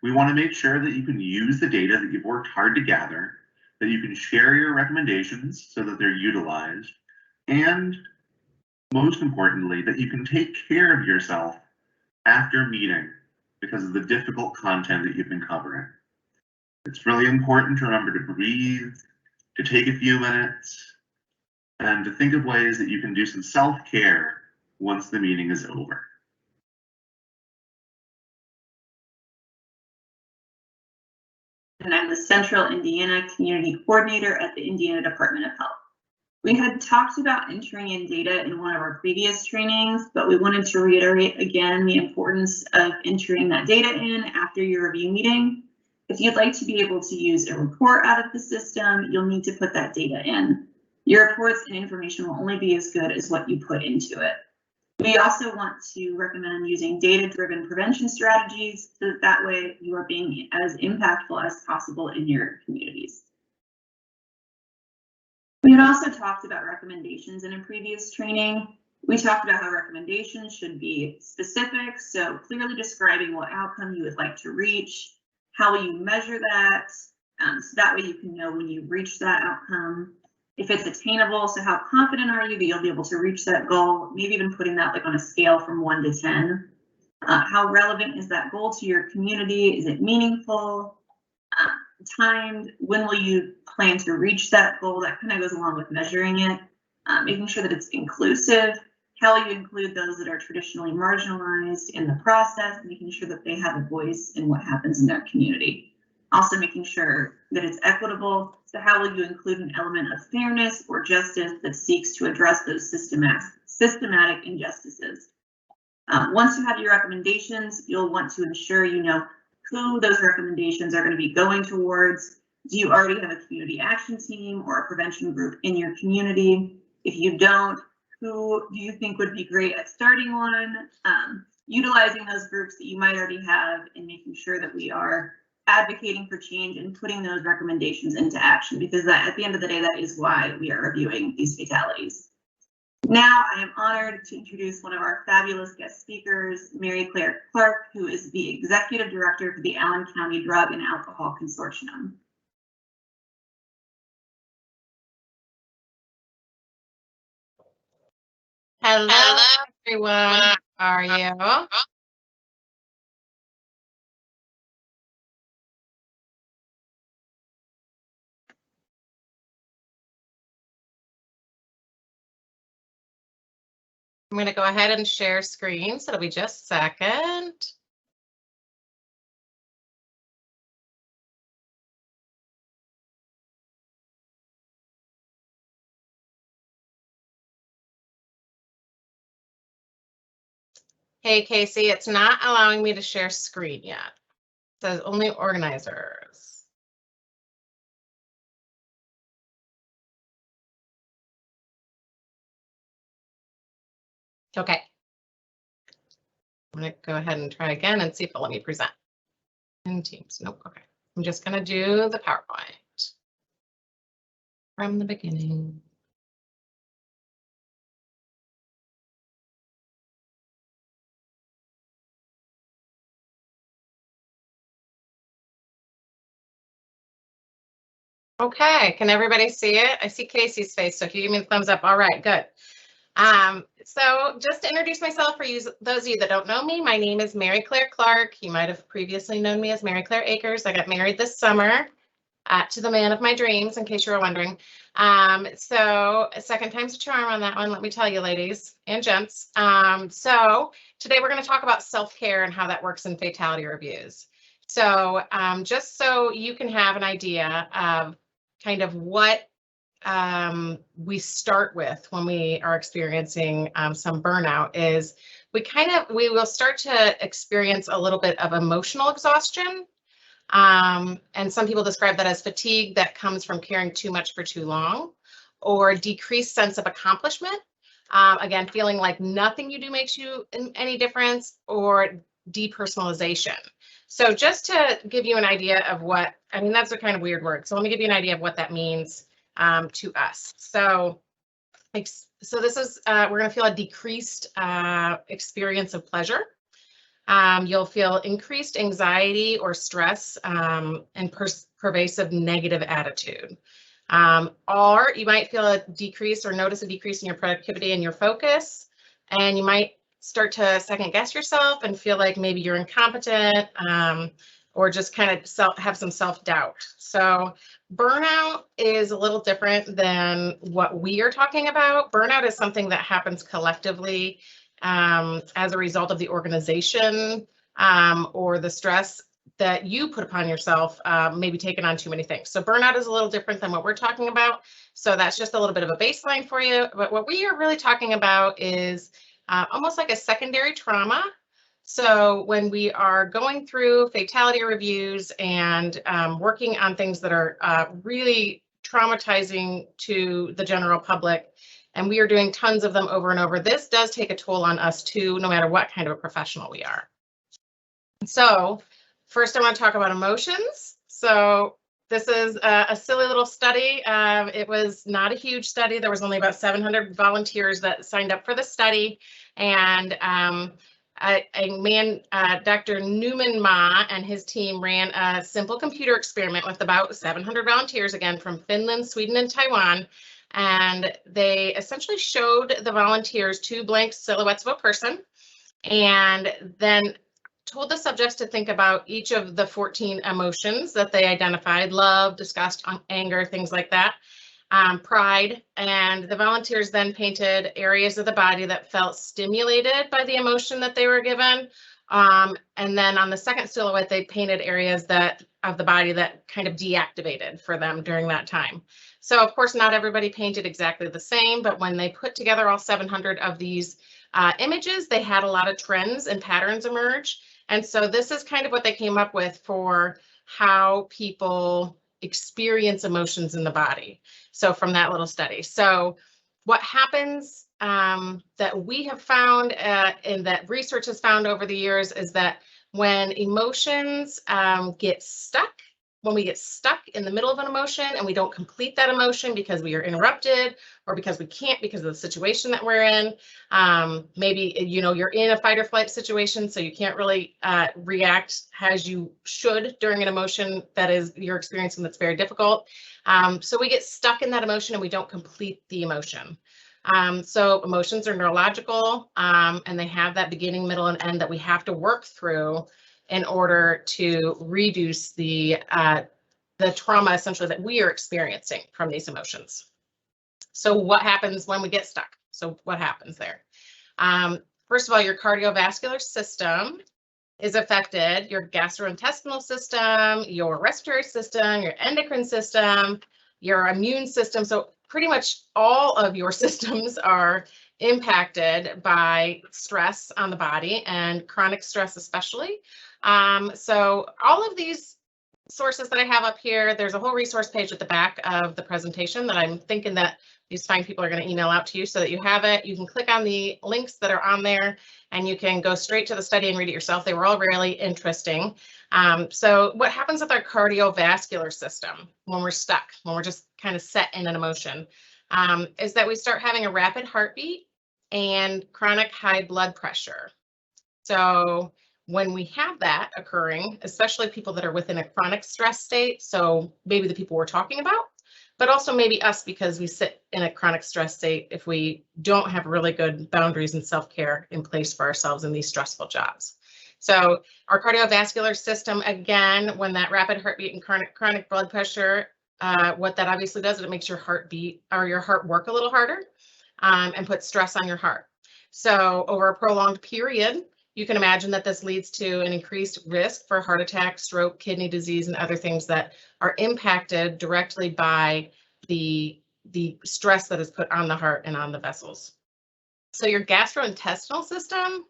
We want to make sure that you can use the data that you've worked hard to gather, that you can share your recommendations so that they're utilized, and most importantly, that you can take care of yourself after meeting because of the difficult content that you've been covering. It's really important to remember to breathe, to take a few minutes, and to think of ways that you can do some self-care once the meeting is over.
And I'm the Central Indiana Community Coordinator at the Indiana Department of Health. We had talked about entering in data in one of our previous trainings, but we wanted to reiterate again the importance of entering that data in after your review meeting. If you'd like to be able to use a report out of the system, you'll need to put that data in. Your reports and information will only be as good as what you put into it. We also want to recommend using data-driven prevention strategies so that way you are being as impactful as possible in your communities. We had also talked about recommendations in a previous training. We talked about how recommendations should be specific, so clearly describing what outcome you would like to reach, how will you measure that, so that way you can know when you reach that outcome. If it's attainable, so how confident are you that you'll be able to reach that goal, maybe even putting that like on a scale from 1 to 10. How relevant is that goal to your community? Is it meaningful? Timed? When will you plan to reach that goal? That kind of goes along with measuring it. Making sure that it's inclusive. How will you include those that are traditionally marginalized in the process, making sure that they have a voice in what happens in their community. Also making sure that it's equitable. So how will you include an element of fairness or justice that seeks to address those systematic injustices? Once you have your recommendations, you'll want to ensure you know who those recommendations are going to be going towards. Do you already have a community action team or a prevention group in your community? If you don't, who do you think would be great at starting one? Utilizing those groups that you might already have and making sure that we are advocating for change and putting those recommendations into action, because that, at the end of the day, that is why we are reviewing these fatalities. Now I am honored to introduce one of our fabulous guest speakers, Mary Claire Clark, who is the Executive Director for the Allen County Drug and Alcohol Consortium.
Hello, everyone. How are you? I'm going to go ahead and share screen, so it'll be just a second. Hey, Casey, it's not allowing me to share screen yet. It says only organizers. Okay. I'm going to go ahead and try again and see if it'll let me present. In Teams, nope, okay. I'm just going to do the PowerPoint from the beginning. Okay, can everybody see it? I see Casey's face, so if you give me the thumbs up, all right, good. So just to introduce myself for those of you that don't know me, my name is Mary Claire Clark. You might have previously known me as Mary Claire Akers. I got married this summer to the man of my dreams, in case you were wondering. So second time's a charm on that one, let me tell you, ladies and gents. So today we're going to talk about self-care and how that works in fatality reviews. So just so you can have an idea of kind of what we start with when we are experiencing some burnout is we will start to experience a little bit of emotional exhaustion. And some people describe that as fatigue that comes from caring too much for too long, or decreased sense of accomplishment. Again, feeling like nothing you do makes you any difference, or depersonalization. So just to give you an idea of what, I mean, that's a kind of weird word. So let me give you an idea of what that means to us. So this is, we're going to feel a decreased experience of pleasure. You'll feel increased anxiety or stress and pervasive negative attitude. Or you might feel a decrease or notice a decrease in your productivity and your focus, and you might start to second guess yourself and feel like maybe you're incompetent, or just kind of have some self-doubt. So burnout is a little different than what we are talking about. Burnout is something that happens collectively as a result of the organization or the stress that you put upon yourself, maybe taking on too many things. So burnout is a little different than what we're talking about. So that's just a little bit of a baseline for you. But what we are really talking about is almost like a secondary trauma. So when we are going through fatality reviews and working on things that are really traumatizing to the general public, and we are doing tons of them over and over, this does take a toll on us too, no matter what kind of a professional we are. So first I want to talk about emotions. So this is a silly little study. It was not a huge study. There was only about 700 volunteers that signed up for the study. And Dr. Newman Ma and his team ran a simple computer experiment with about 700 volunteers, again, from Finland, Sweden, and Taiwan. And they essentially showed the volunteers 2 blank silhouettes of a person, and then told the subjects to think about each of the 14 emotions that they identified: love, disgust, anger, things like that, pride. And the volunteers then painted areas of the body that felt stimulated by the emotion that they were given. And then on the second silhouette, they painted areas of the body that kind of deactivated for them during that time. So of course, not everybody painted exactly the same, but when they put together all 700 of these images, they had a lot of trends and patterns emerge. And so this is kind of what they came up with for how people experience emotions in the body. So from that little study. So what happens that we have found and that research has found over the years is that when emotions get stuck, when we get stuck in the middle of an emotion and we don't complete that emotion because we are interrupted or because we can't because of the situation that we're in, maybe, you know, you're in a fight or flight situation, so you can't really react as you should during an emotion that is you're experiencing that's very difficult. So we get stuck in that emotion and we don't complete the emotion. So emotions are neurological, and they have that beginning, middle, and end that we have to work through in order to reduce the trauma essentially that we are experiencing from these emotions. So what happens when we get stuck? So what happens there? First of all, your cardiovascular system is affected, your gastrointestinal system, your respiratory system, your endocrine system, your immune system. So pretty much all of your systems are impacted by stress on the body, and chronic stress especially. So all of these sources that I have up here, there's a whole resource page at the back of the presentation that I'm thinking that these fine people are going to email out to you so that you have it. You can click on the links that are on there and you can go straight to the study and read it yourself. They were all really interesting. So what happens with our cardiovascular system when we're stuck, when we're just kind of set in an emotion, is that we start having a rapid heartbeat and chronic high blood pressure. So when we have that occurring, especially people that are within a chronic stress state, so maybe the people we're talking about, but also maybe us because we sit in a chronic stress state if we don't have really good boundaries and self-care in place for ourselves in these stressful jobs. So our cardiovascular system, again, when that rapid heartbeat and chronic blood pressure, what that obviously does is it makes your heart beat or your heart work a little harder and put stress on your heart. So over a prolonged period, you can imagine that this leads to an increased risk for heart attack, stroke, kidney disease, and other things that are impacted directly by the stress that is put on the heart and on the vessels. So your gastrointestinal system,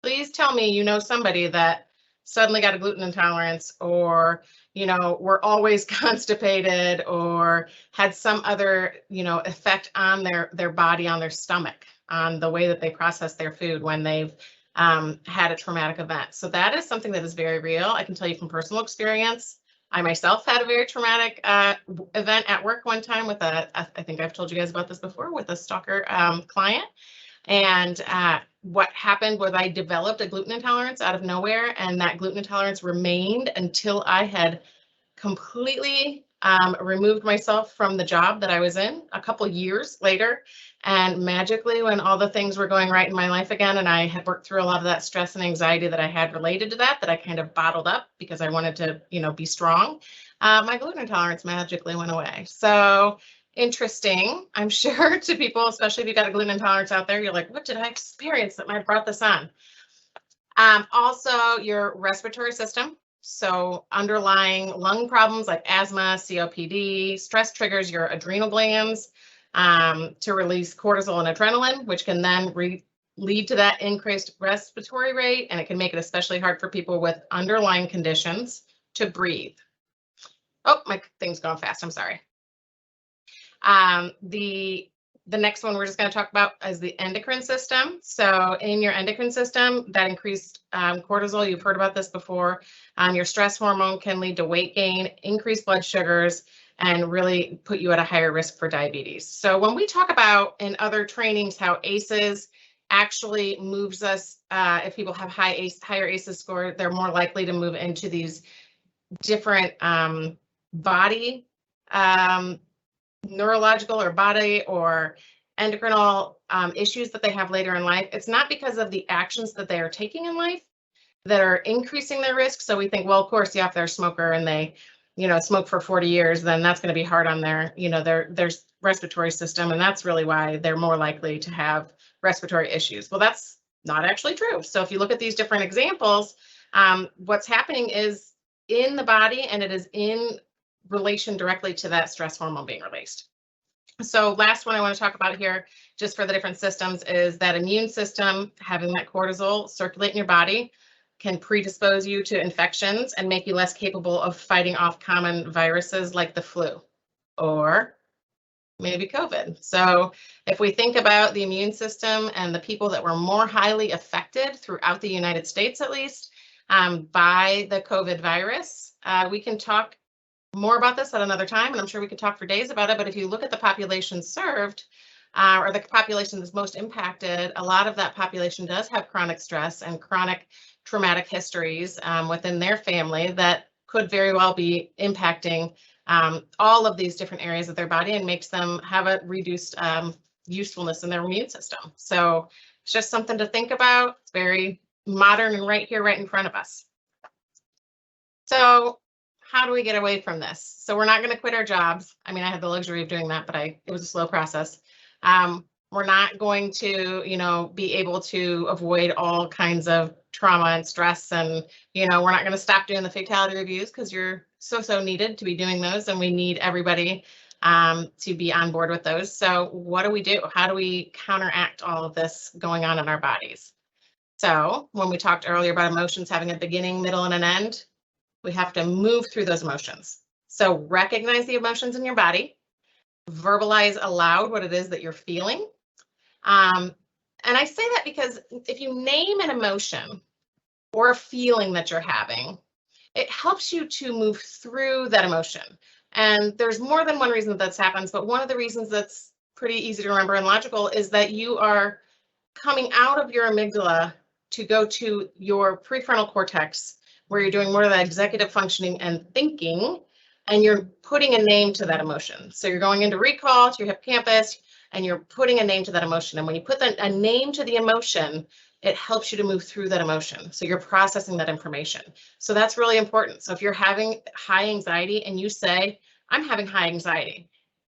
please tell me you know somebody that suddenly got a gluten intolerance, or, you know, were always constipated, or had some other, you know, effect on their body, on their stomach, on the way that they process their food when they've had a traumatic event. So that is something that is very real. I can tell you from personal experience. I myself had a very traumatic event at work one time with I think I've told you guys about this before, with a stalker client. And what happened was I developed a gluten intolerance out of nowhere, and that gluten intolerance remained until I had completely removed myself from the job that I was in a couple years later. And magically, when all the things were going right in my life again, and I had worked through a lot of that stress and anxiety that I had related to that I kind of bottled up because I wanted to, you know, be strong, my gluten intolerance magically went away. So interesting, I'm sure, to people, especially if you've got a gluten intolerance out there, you're like, what did I experience that might have brought this on? Also, your respiratory system. So underlying lung problems like asthma, COPD, stress triggers your adrenal glands to release cortisol and adrenaline, which can then lead to that increased respiratory rate, and it can make it especially hard for people with underlying conditions to breathe. Oh, my thing's going fast, I'm sorry. The next one we're just going to talk about is the endocrine system. So in your endocrine system, that increased cortisol, you've heard about this before, your stress hormone can lead to weight gain, increased blood sugars, and really put you at a higher risk for diabetes. So when we talk about in other trainings how ACEs actually moves us, if people have higher ACEs score, they're more likely to move into these different body neurological or body or endocrinal issues that they have later in life. It's not because of the actions that they are taking in life that are increasing their risk. So we think, well, of course, yeah, if they're a smoker and they, smoke for 40 years, then that's going to be hard on their, their respiratory system. And that's really why they're more likely to have respiratory issues. Well, that's not actually true. So if you look at these different examples, what's happening is in the body, and it is in relation directly to that stress hormone being released. So last one I want to talk about here, just for the different systems, is that immune system. Having that cortisol circulate in your body can predispose you to infections and make you less capable of fighting off common viruses like the flu or maybe COVID. So if we think about the immune system and the people that were more highly affected throughout the United States, at least, by the COVID virus, we can talk more about this at another time, and I'm sure we could talk for days about it. But if you look at the population served, or the population that's most impacted, a lot of that population does have chronic stress and chronic traumatic histories within their family that could very well be impacting all of these different areas of their body and makes them have a reduced usefulness in their immune system. So it's just something to think about. It's very modern and right here, right in front of us. So how do we get away from this? So we're not going to quit our jobs. I mean, I had the luxury of doing that, but it was a slow process. We're not going to, be able to avoid all kinds of trauma and stress. And, we're not going to stop doing the fatality reviews because you're so needed to be doing those. And we need everybody to be on board with those. So what do we do? How do we counteract all of this going on in our bodies? So when we talked earlier about emotions having a beginning, middle, and an end, we have to move through those emotions. So recognize the emotions in your body, verbalize aloud what it is that you're feeling. And I say that because if you name an emotion or a feeling that you're having, it helps you to move through that emotion. And there's more than one reason that happens, but one of the reasons that's pretty easy to remember and logical is that you are coming out of your amygdala to go to your prefrontal cortex, where you're doing more of that executive functioning and thinking, and you're putting a name to that emotion. So you're going into recall to your hippocampus, and you're putting a name to that emotion. And when you put a name to the emotion, it helps you to move through that emotion. So you're processing that information. So that's really important. So if you're having high anxiety and you say, I'm having high anxiety,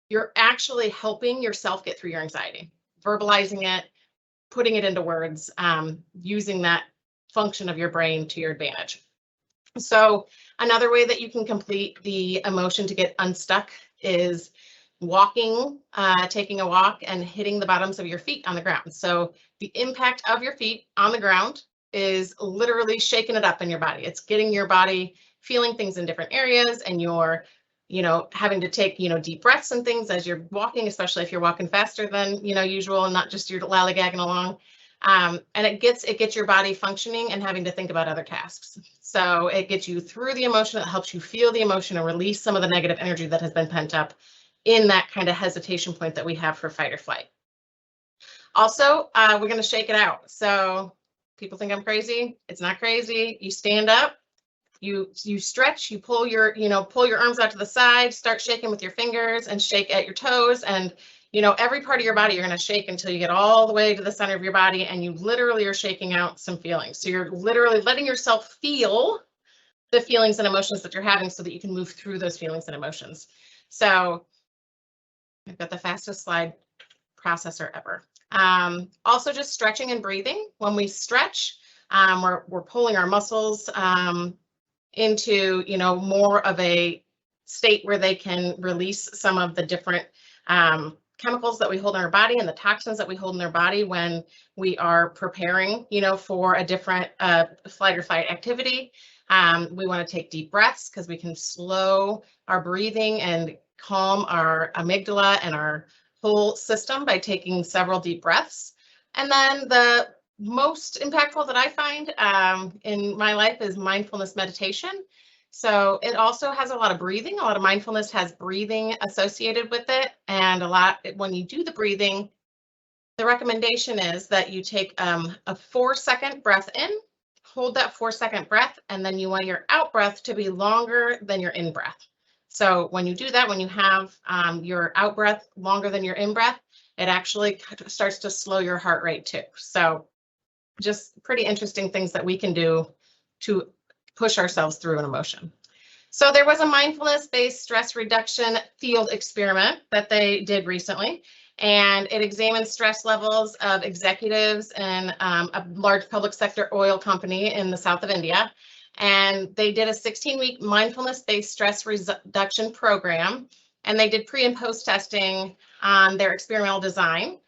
you're actually helping yourself get through your anxiety, verbalizing it, putting it into words, using that function of your brain to your advantage. So another way that you can complete the emotion to get unstuck is walking, taking a walk and hitting the bottoms of your feet on the ground. So the impact of your feet on the ground is literally shaking it up in your body. It's getting your body feeling things in different areas, and you're, having to take, deep breaths and things as you're walking, especially if you're walking faster than, usual and not just you're lollygagging along. And it gets your body functioning and having to think about other tasks. So it gets you through the emotion. It helps you feel the emotion and release some of the negative energy that has been pent up in that kind of hesitation point that we have for fight or flight. Also, we're going to shake it out. So people think I'm crazy. It's not crazy. You stand up, you stretch, you pull your arms out to the side, start shaking with your fingers and shake at your toes. And every part of your body you're going to shake until you get all the way to the center of your body, and you literally are shaking out some feelings. So you're literally letting yourself feel the feelings and emotions that you're having so that you can move through those feelings and emotions. So I've got the fastest slide processor ever. Also just stretching and breathing. When we stretch, we're pulling our muscles into, you know, more of a state where they can release some of the different chemicals that we hold in our body and the toxins that we hold in their body when we are preparing, you know, for a different flight or fight activity. We want to take deep breaths because we can slow our breathing and calm our amygdala and our whole system by taking several deep breaths. And then the most impactful that I find in my life is mindfulness meditation. So it also has a lot of breathing. A lot of mindfulness has breathing associated with it. And a lot, when you do the breathing, the recommendation is that you take a 4-second breath in, hold that 4-second breath, and then you want your out breath to be longer than your in breath. So when you do that, when you have your out breath longer than your in breath, it actually starts to slow your heart rate too. So just pretty interesting things that we can do to push ourselves through an emotion. So there was a mindfulness-based stress reduction field experiment that they did recently, and it examined stress levels of executives in a large public sector oil company in the south of India. And they did a 16-week mindfulness-based stress reduction program, and they did pre and post testing on their experimental design,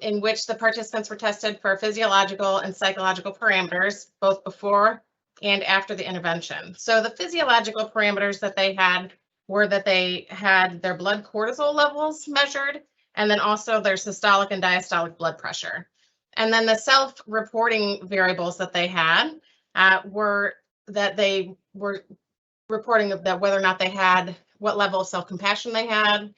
in which the participants were tested for physiological and psychological parameters, both before and after the intervention. So the physiological parameters that they had were that they had their blood cortisol levels measured, and then also their systolic and diastolic blood pressure. And then the self-reporting variables that they had were that they were reporting that whether or not they had, what level of self-compassion they had,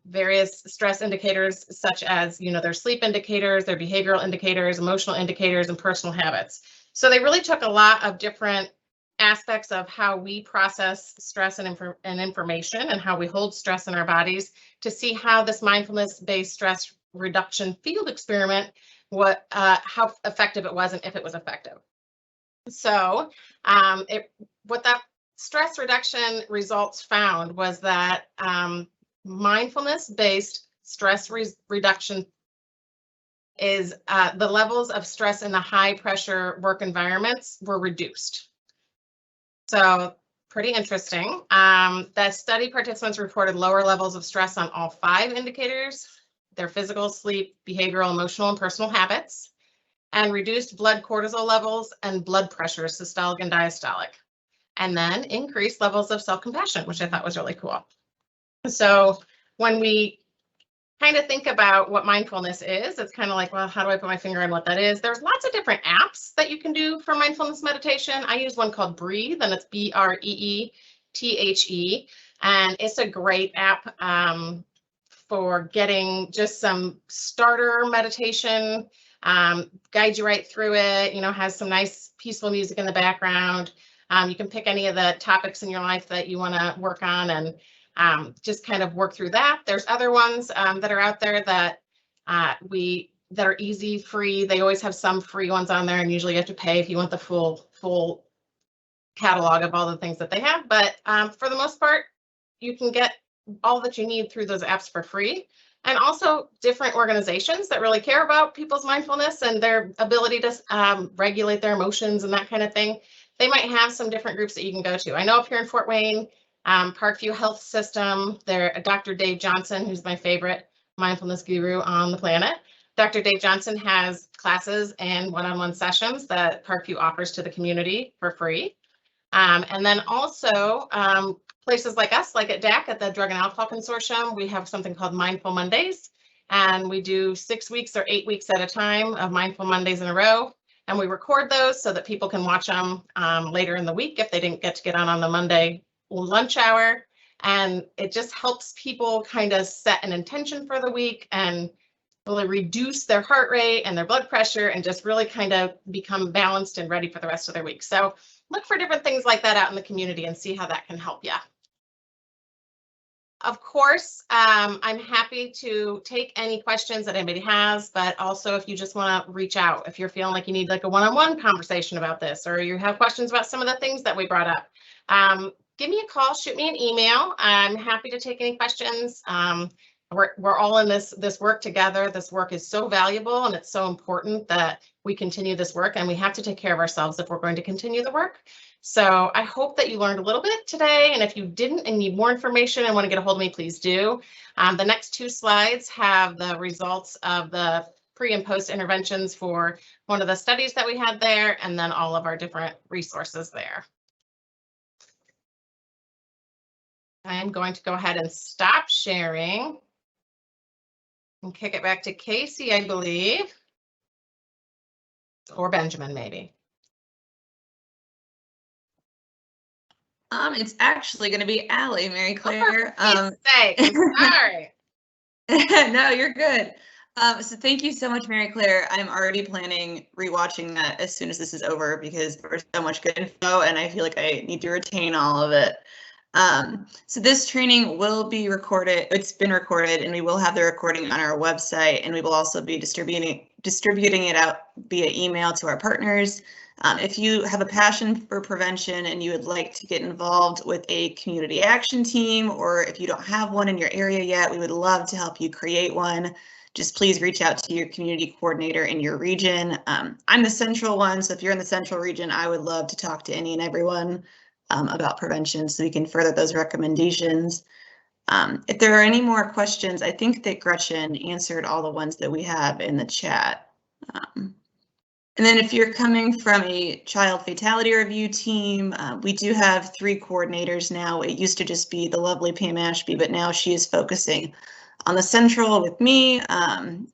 various stress indicators such as, you know, their sleep indicators, their behavioral indicators, emotional indicators, and personal habits. So they really took a lot of different aspects of how we process stress and information and how we hold stress in our bodies to see how this mindfulness-based stress reduction field experiment, how effective it was and if it was effective. So what that stress reduction results found was that mindfulness-based stress reduction is the levels of stress in the high pressure work environments were reduced. So pretty interesting. The study participants reported lower levels of stress on all 5 indicators: their physical, sleep, behavioral, emotional, and personal habits, and reduced blood cortisol levels and blood pressure, systolic and diastolic, and then increased levels of self-compassion, which I thought was really cool. So when we kind of think about what mindfulness is, it's kind of like, well, how do I put my finger on what that is? There's lots of different apps that you can do for mindfulness meditation. I use one called Breathe, and it's BREETHE, and it's a great app for getting just some starter meditation, guides you right through it, you know, has some nice peaceful music in the background. You can pick any of the topics in your life that you want to work on and just kind of work through that. There's other ones that are out there that that are easy, free. They always have some free ones on there, and usually you have to pay if you want the full catalog of all the things that they have. But for the most part, you can get all that you need through those apps for free. And also different organizations that really care about people's mindfulness and their ability to regulate their emotions and that kind of thing. They might have some different groups that you can go to. I know up here in Fort Wayne, Parkview Health System, Dr. Dave Johnson, who's my favorite mindfulness guru on the planet. Dr. Dave Johnson has classes and one-on-one sessions that Parkview offers to the community for free. And then also places like us, like at DAC, at the Drug and Alcohol Consortium, we have something called Mindful Mondays, and we do 6 weeks or 8 weeks at a time of Mindful Mondays in a row. And we record those so that people can watch them later in the week if they didn't get to get on the Monday lunch hour. And it just helps people kind of set an intention for the week and really reduce their heart rate and their blood pressure and just really kind of become balanced and ready for the rest of their week. So look for different things like that out in the community and see how that can help you. Of course, I'm happy to take any questions that anybody has, but also if you just want to reach out, if you're feeling like you need like a one-on-one conversation about this, or you have questions about some of the things that we brought up, give me a call, shoot me an email. I'm happy to take any questions. we're all in this work together. This work is so valuable and it's so important that we continue this work, and we have to take care of ourselves if we're going to continue the work. So I hope that you learned a little bit today, and if you didn't and need more information and want to get a hold of me, please do. The next 2 slides have the results of the pre and post interventions for one of the studies that we had there, and then all of our different resources there. I'm going to go ahead and stop sharing and kick it back to Casey, I believe, or Benjamin, maybe.
It's actually going to be Allie, Mary Claire.
I'm sorry.
No, you're good. So thank you so much, Mary Claire. I'm already planning rewatching that as soon as this is over because there's so much good info and I feel like I need to retain all of it. So this training will be recorded. It's been recorded, and we will have the recording on our website, and we will also be distributing it out via email to our partners. If you have a passion for prevention and you would like to get involved with a community action team, or if you don't have one in your area yet, we would love to help you create one. Just please reach out to your community coordinator in your region. I'm the central one, so if you're in the central region, I would love to talk to any and everyone about prevention so we can further those recommendations. If there are any more questions, I think that Gretchen answered all the ones that we have in the chat. And then if you're coming from a child fatality review team, we do have 3 coordinators now. It used to just be the lovely Pam Ashby, but now she is focusing on the central with me.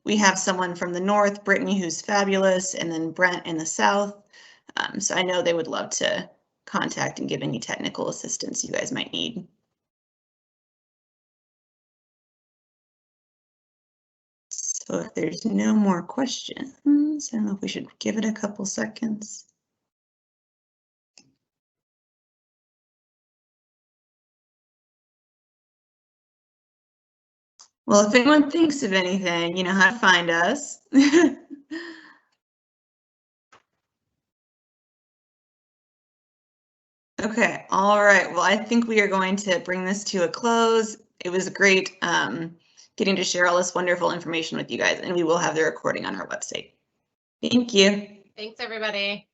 We have someone from the north, Brittany, who's fabulous, and then Brent in the south. So I know they would love to contact and give any technical assistance you guys might need. So if there's no more questions, I don't know if we should give it a couple seconds. Well, if anyone thinks of anything, you know how to find us. Okay, all right. Well, I think we are going to bring this to a close. It was great getting to share all this wonderful information with you guys, and we will have the recording on our website. Thank you.
Thanks, everybody.